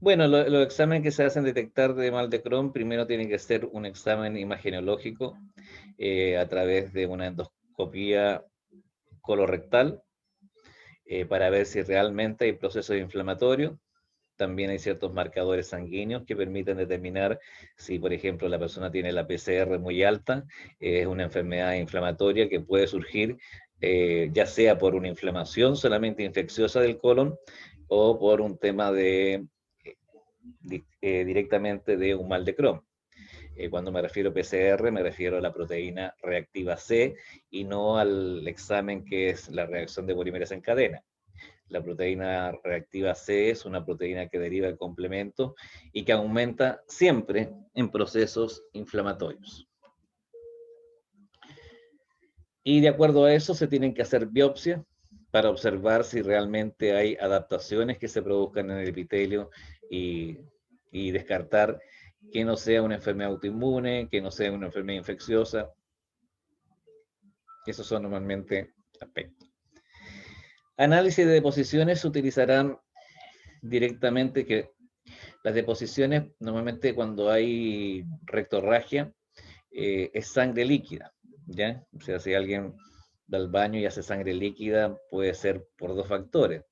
Bueno, los exámenes que se hacen detectar de mal de Crohn, primero tiene que ser un examen imagenológico a través de una endoscopía colorectal para ver si realmente hay procesos inflamatorios. También hay ciertos marcadores sanguíneos que permiten determinar si, por ejemplo, la persona tiene la PCR muy alta, es una enfermedad inflamatoria que puede surgir ya sea por una inflamación solamente infecciosa del colon o por un tema de directamente de un mal de Crohn. Cuando me refiero a PCR, me refiero a la proteína reactiva C y no al examen que es la reacción de polímeros en cadena. La proteína reactiva C es una proteína que deriva del complemento y que aumenta siempre en procesos inflamatorios. Y de acuerdo a eso se tienen que hacer biopsias para observar si realmente hay adaptaciones que se produzcan en el epitelio y descartar que no sea una enfermedad autoinmune, que no sea una enfermedad infecciosa. Esos son normalmente aspectos. Análisis de deposiciones se utilizarán directamente, que las deposiciones normalmente cuando hay rectorragia es sangre líquida, ¿ya? O sea, si alguien va al baño y hace sangre líquida, puede ser por dos factores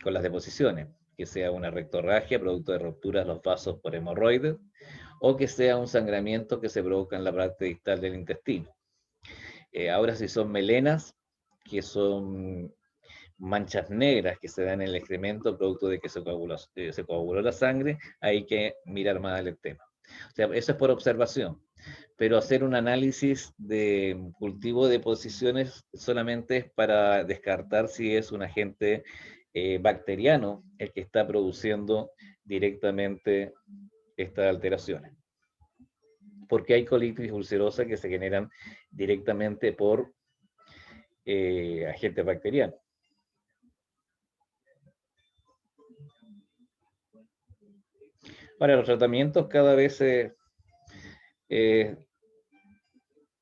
con las deposiciones, que sea una rectorragia producto de ruptura de los vasos por hemorroides, o que sea un sangramiento que se provoca en la parte distal del intestino. Ahora, si son melenas, que son manchas negras que se dan en el excremento producto de que se coaguló la sangre, hay que mirar más el tema. O sea, eso es por observación, pero hacer un análisis de cultivo de posiciones solamente es para descartar si es un agente bacteriano el que está produciendo directamente estas alteraciones. Porque hay colitis ulcerosa que se generan directamente por agentes bacterianos. Ahora, los tratamientos cada vez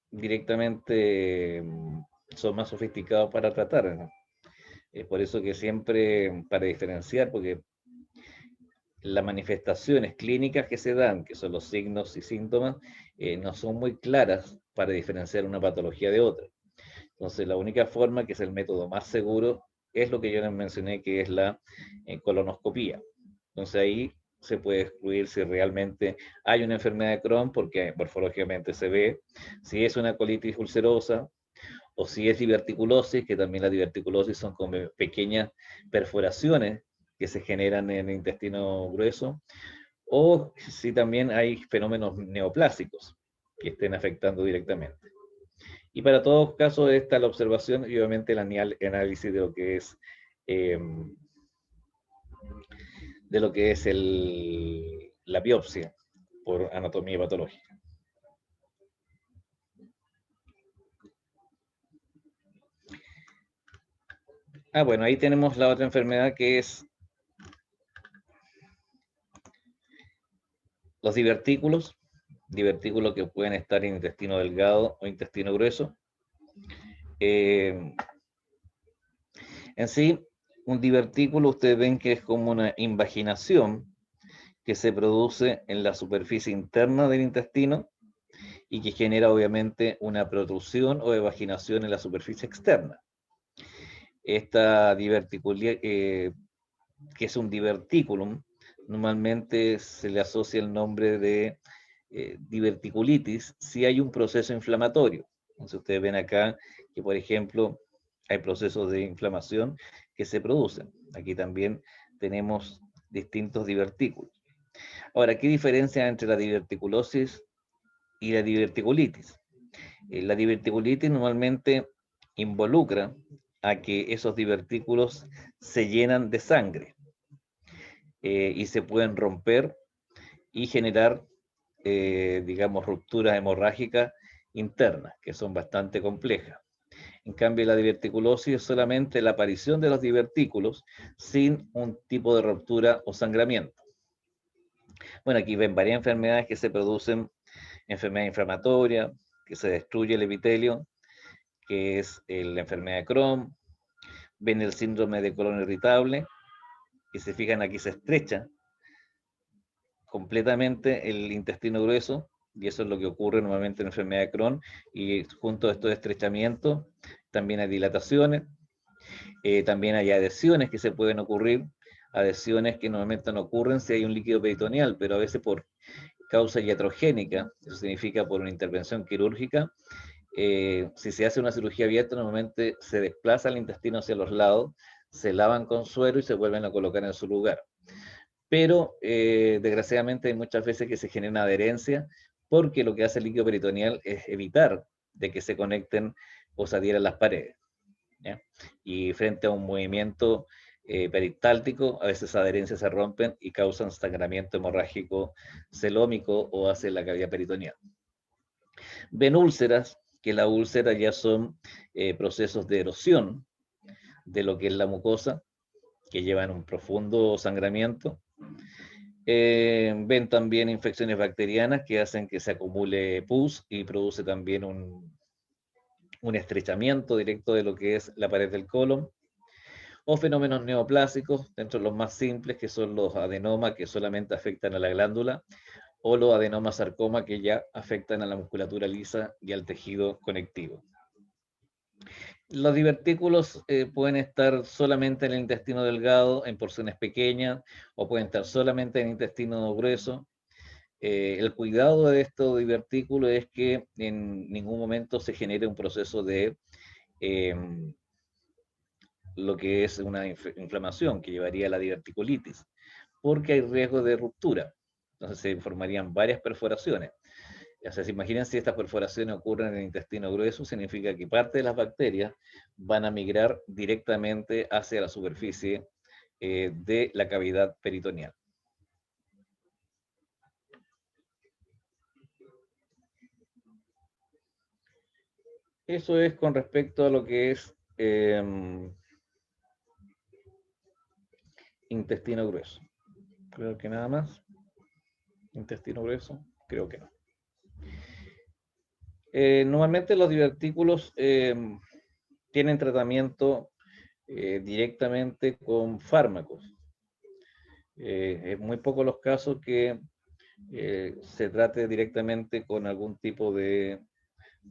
directamente son más sofisticados para tratar, ¿no? Es por eso que siempre, para diferenciar, porque las manifestaciones clínicas que se dan, que son los signos y síntomas, no son muy claras para diferenciar una patología de otra. Entonces, la única forma, que es el método más seguro, es lo que yo les mencioné, que es la colonoscopía. Entonces, ahí se puede excluir si realmente hay una enfermedad de Crohn, porque morfológicamente se ve, si es una colitis ulcerosa, o si es diverticulosis, que también la diverticulosis son como pequeñas perforaciones que se generan en el intestino grueso, o si también hay fenómenos neoplásicos que estén afectando directamente. Y para todos casos está la observación y obviamente el análisis de lo que es la biopsia por anatomía patológica. Bueno, ahí tenemos la otra enfermedad, que es los divertículos que pueden estar en intestino delgado o intestino grueso. En sí, un divertículo, ustedes ven que es como una invaginación que se produce en la superficie interna del intestino y que genera obviamente una protrusión o evaginación en la superficie externa. Esta diverticulia, que es un divertículum, normalmente se le asocia el nombre de diverticulitis si hay un proceso inflamatorio. Entonces ustedes ven acá que, por ejemplo, hay procesos de inflamación que se producen. Aquí también tenemos distintos divertículos. Ahora, ¿qué diferencia entre la diverticulosis y la diverticulitis? La diverticulitis normalmente involucra a que esos divertículos se llenan de sangre y se pueden romper y generar, digamos, rupturas hemorrágicas internas, que son bastante complejas. En cambio, la diverticulosis es solamente la aparición de los divertículos sin un tipo de ruptura o sangramiento. Bueno, aquí ven varias enfermedades que se producen, enfermedad inflamatoria, que se destruye el epitelio, que es la enfermedad de Crohn, ven el síndrome de colon irritable, que se fijan aquí se estrecha completamente el intestino grueso, y eso es lo que ocurre normalmente en la enfermedad de Crohn, y junto a estos estrechamientos también hay dilataciones, también hay adhesiones que se pueden ocurrir, adhesiones que normalmente no ocurren si hay un líquido peritoneal, pero a veces por causa iatrogénica, eso significa por una intervención quirúrgica, si se hace una cirugía abierta, normalmente se desplaza el intestino hacia los lados, se lavan con suero y se vuelven a colocar en su lugar. Pero desgraciadamente hay muchas veces que se genera adherencia porque lo que hace el líquido peritoneal es evitar de que se conecten o se adhieran las paredes. ¿Ya? Y frente a un movimiento peristáltico, a veces adherencias se rompen y causan sangramiento hemorrágico celómico o hacia la cavidad peritoneal. Ven úlceras, que las úlceras ya son procesos de erosión de lo que es la mucosa, que llevan un profundo sangramiento. Ven también infecciones bacterianas que hacen que se acumule pus y produce también un estrechamiento directo de lo que es la pared del colon. O fenómenos neoplásicos, dentro de los más simples, que son los adenomas que solamente afectan a la glándula, o los adenomas sarcoma que ya afectan a la musculatura lisa y al tejido conectivo. Los divertículos pueden estar solamente en el intestino delgado, en porciones pequeñas, o pueden estar solamente en el intestino grueso. El cuidado de estos divertículos es que en ningún momento se genere un proceso de lo que es una inflamación que llevaría a la diverticulitis, porque hay riesgo de ruptura. Entonces se formarían varias perforaciones. O sea, imaginen si estas perforaciones ocurren en el intestino grueso, significa que parte de las bacterias van a migrar directamente hacia la superficie de la cavidad peritoneal. Eso es con respecto a lo que es intestino grueso. Creo que nada más. Intestino grueso, creo que no. Normalmente los divertículos tienen tratamiento directamente con fármacos. Es muy pocos los casos que se trate directamente con algún tipo de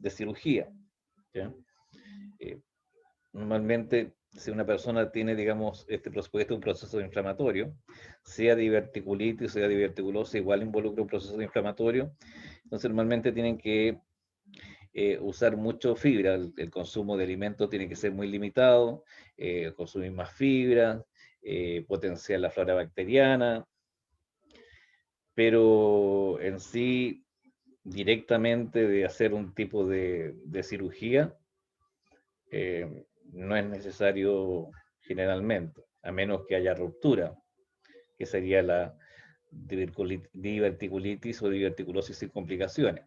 cirugía. ¿Ya? Normalmente, si una persona tiene, digamos, un proceso inflamatorio, sea diverticulitis, sea diverticulosis, igual involucra un proceso inflamatorio, entonces normalmente tienen que usar mucho fibra, el consumo de alimentos tiene que ser muy limitado, consumir más fibra, potenciar la flora bacteriana, pero en sí, directamente de hacer un tipo de cirugía, no es necesario generalmente, a menos que haya ruptura, que sería la diverticulitis o diverticulosis sin complicaciones.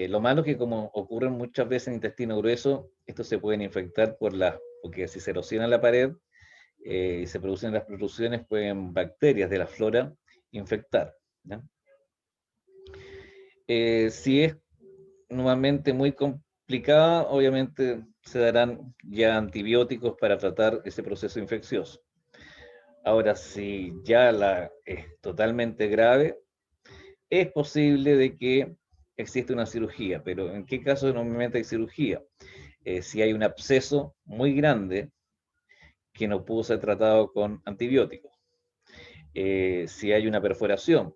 Lo malo es que como ocurre muchas veces en intestino grueso, estos se pueden infectar porque si se erosiona la pared y se producen las protrusiones, pueden bacterias de la flora infectar. ¿Ya? Si es normalmente muy explicaba, obviamente se darán ya antibióticos para tratar ese proceso infeccioso. Ahora, si ya la es totalmente grave, es posible de que existe una cirugía, pero ¿en qué caso normalmente hay cirugía? Si hay un absceso muy grande que no pudo ser tratado con antibióticos, si hay una perforación,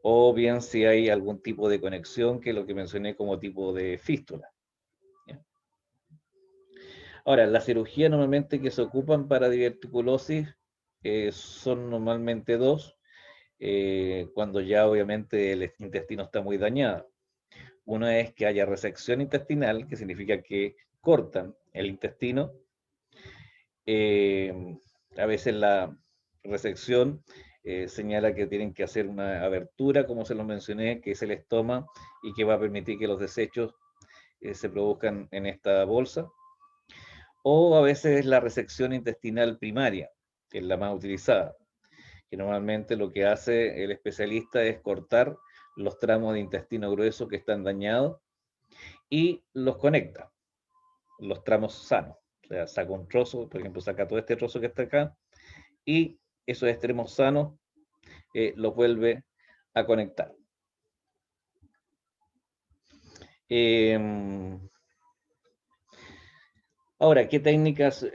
o bien si hay algún tipo de conexión, que es lo que mencioné como tipo de fístula. ¿Ya? Ahora, las cirugías normalmente que se ocupan para diverticulosis son normalmente dos, cuando ya obviamente el intestino está muy dañado. Una es que haya resección intestinal, que significa que cortan el intestino. Eh, a veces la resección señala que tienen que hacer una abertura, como se lo mencioné, que es el estoma y que va a permitir que los desechos se produzcan en esta bolsa. O a veces es la resección intestinal primaria, que es la más utilizada, que normalmente lo que hace el especialista es cortar los tramos de intestino grueso que están dañados y los conecta, los tramos sanos. O sea, saca un trozo, por ejemplo, saca todo este trozo que está acá y esos extremos sanos los vuelve a conectar. Eh, Ahora, qué técnicas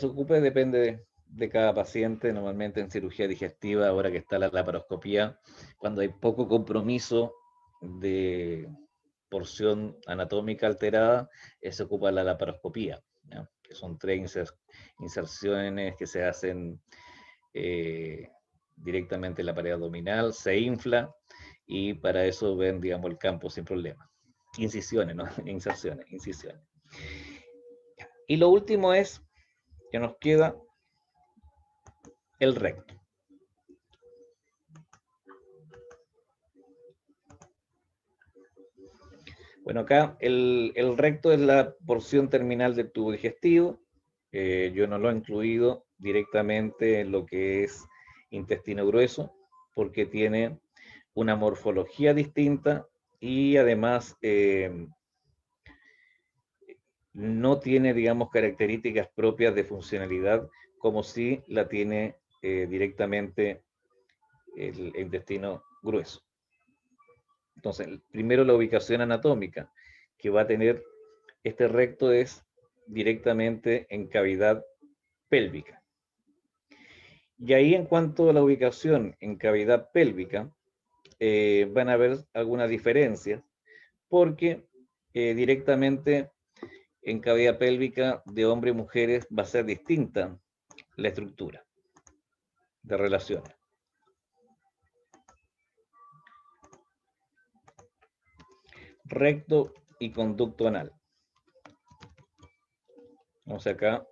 ocupe? Depende de cada paciente. Normalmente en cirugía digestiva, ahora que está la laparoscopía, cuando hay poco compromiso de porción anatómica alterada, se ocupa la laparoscopía, ¿ya? Que son 3 inserciones que se hacen directamente en la pared abdominal, se infla y para eso ven, digamos, el campo sin problema. Incisiones, ¿no? Inserciones, incisiones. Y lo último es que nos queda el recto. Bueno, acá el recto es la porción terminal del tubo digestivo. Yo no lo he incluido directamente en lo que es intestino grueso, porque tiene una morfología distinta y además no tiene, digamos, características propias de funcionalidad como si la tiene directamente el intestino grueso. Entonces, primero la ubicación anatómica que va a tener este recto es directamente en cavidad pélvica. Y ahí en cuanto a la ubicación en cavidad pélvica, van a haber algunas diferencias porque directamente en cavidad pélvica de hombres y mujeres va a ser distinta la estructura de relaciones. Recto y conducto anal. Vamos acá,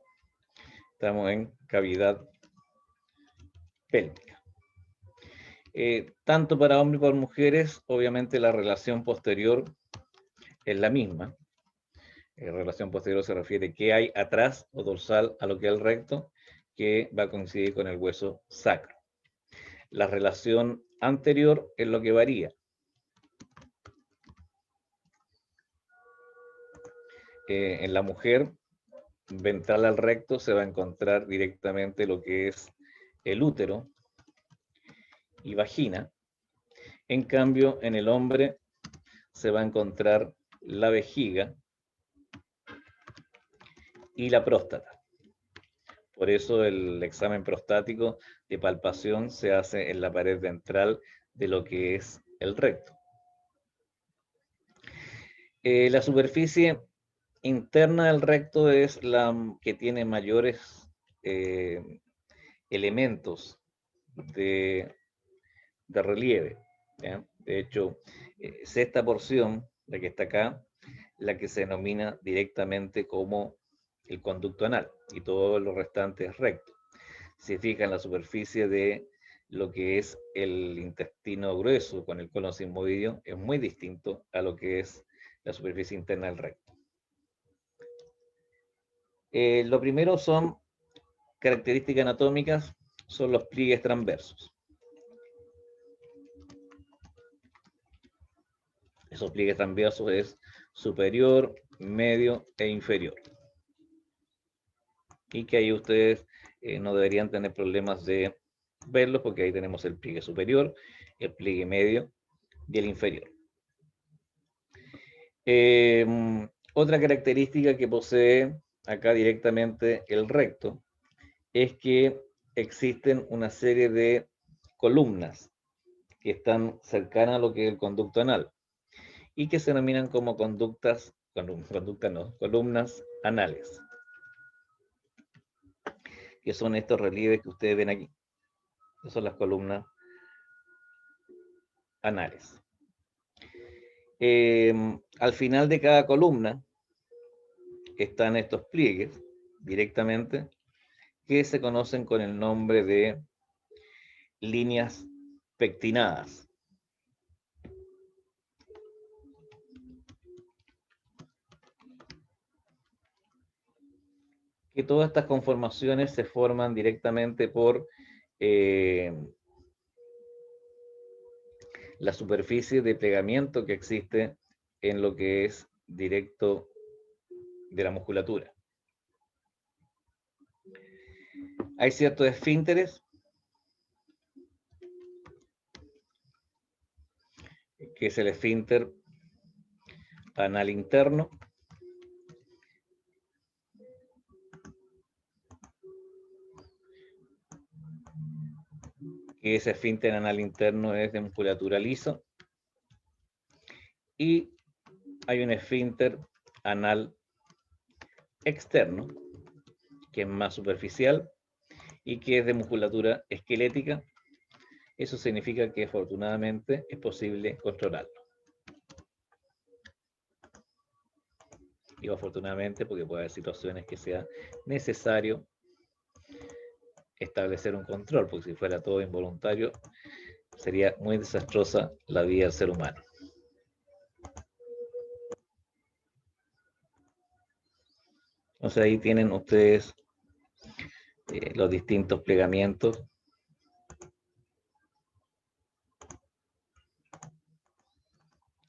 estamos en cavidad pélvica. Tanto para hombres como para mujeres, obviamente la relación posterior es la misma. Relación posterior se refiere a qué hay atrás o dorsal a lo que es el recto, que va a coincidir con el hueso sacro. La relación anterior es lo que varía. En la mujer, ventral al recto, se va a encontrar directamente lo que es el útero y vagina. En cambio, en el hombre se va a encontrar la vejiga y la próstata. Por eso el examen prostático de palpación se hace en la pared ventral de lo que es el recto. La superficie interna del recto es la que tiene mayores elementos de relieve, ¿ya? De hecho, es esta porción, la que está acá, la que se denomina directamente como el conducto anal y todo lo restante es recto. Si fijan, la superficie de lo que es el intestino grueso con el colon sigmoideo es muy distinto a lo que es la superficie interna del recto. Lo primero son características anatómicas, son los pliegues transversos. Esos pliegues transversos es superior, medio e inferior. Y que ahí ustedes no deberían tener problemas de verlos, porque ahí tenemos el pliegue superior, el pliegue medio y el inferior. Otra característica que posee acá directamente el recto es que existen una serie de columnas que están cercanas a lo que es el conducto anal y que se denominan como columnas anales, que son estos relieves que ustedes ven aquí. Esas son las columnas anales. Al final de cada columna están estos pliegues directamente, que se conocen con el nombre de líneas pectinadas. Que todas estas conformaciones se forman directamente por la superficie de plegamiento que existe en lo que es directo de la musculatura. Hay ciertos esfínteres que es el esfínter anal interno, que ese esfínter anal interno es de musculatura lisa, y hay un esfínter anal externo, que es más superficial y que es de musculatura esquelética. Eso significa que afortunadamente es posible controlarlo. Digo afortunadamente porque puede haber situaciones que sea necesario establecer un control, porque si fuera todo involuntario, sería muy desastrosa la vida del ser humano. Entonces ahí tienen ustedes los distintos plegamientos.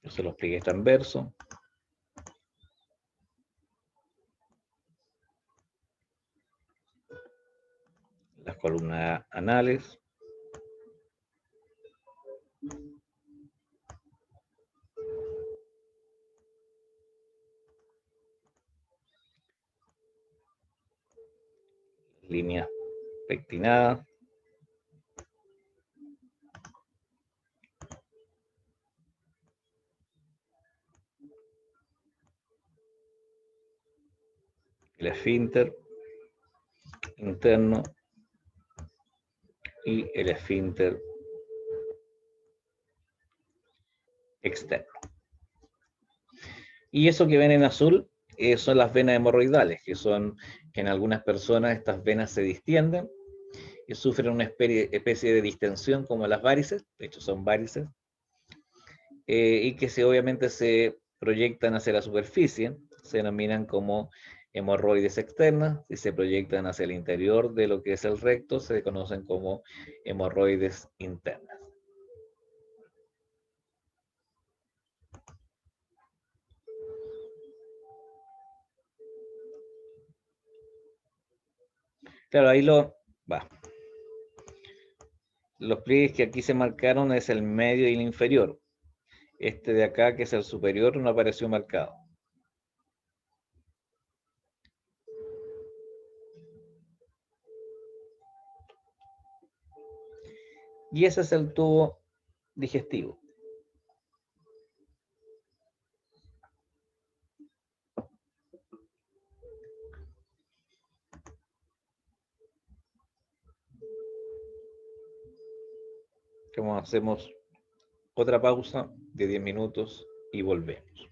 Eso los pliegues transversos. Las columnas anales. Líneas pectinadas. El esfínter interno y el esfínter externo. Y eso que ven en azul son las venas hemorroidales, que son que en algunas personas estas venas se distienden y sufren una especie de distensión como las varices, de hecho son varices, y que obviamente se proyectan hacia la superficie, se denominan como hemorroides externas, y se proyectan hacia el interior de lo que es el recto, se conocen como hemorroides internas. Claro, ahí los pliegues que aquí se marcaron es el medio y el inferior. Este de acá, que es el superior, no apareció marcado. Y ese es el tubo digestivo. Como hacemos otra pausa de 10 minutos y volvemos.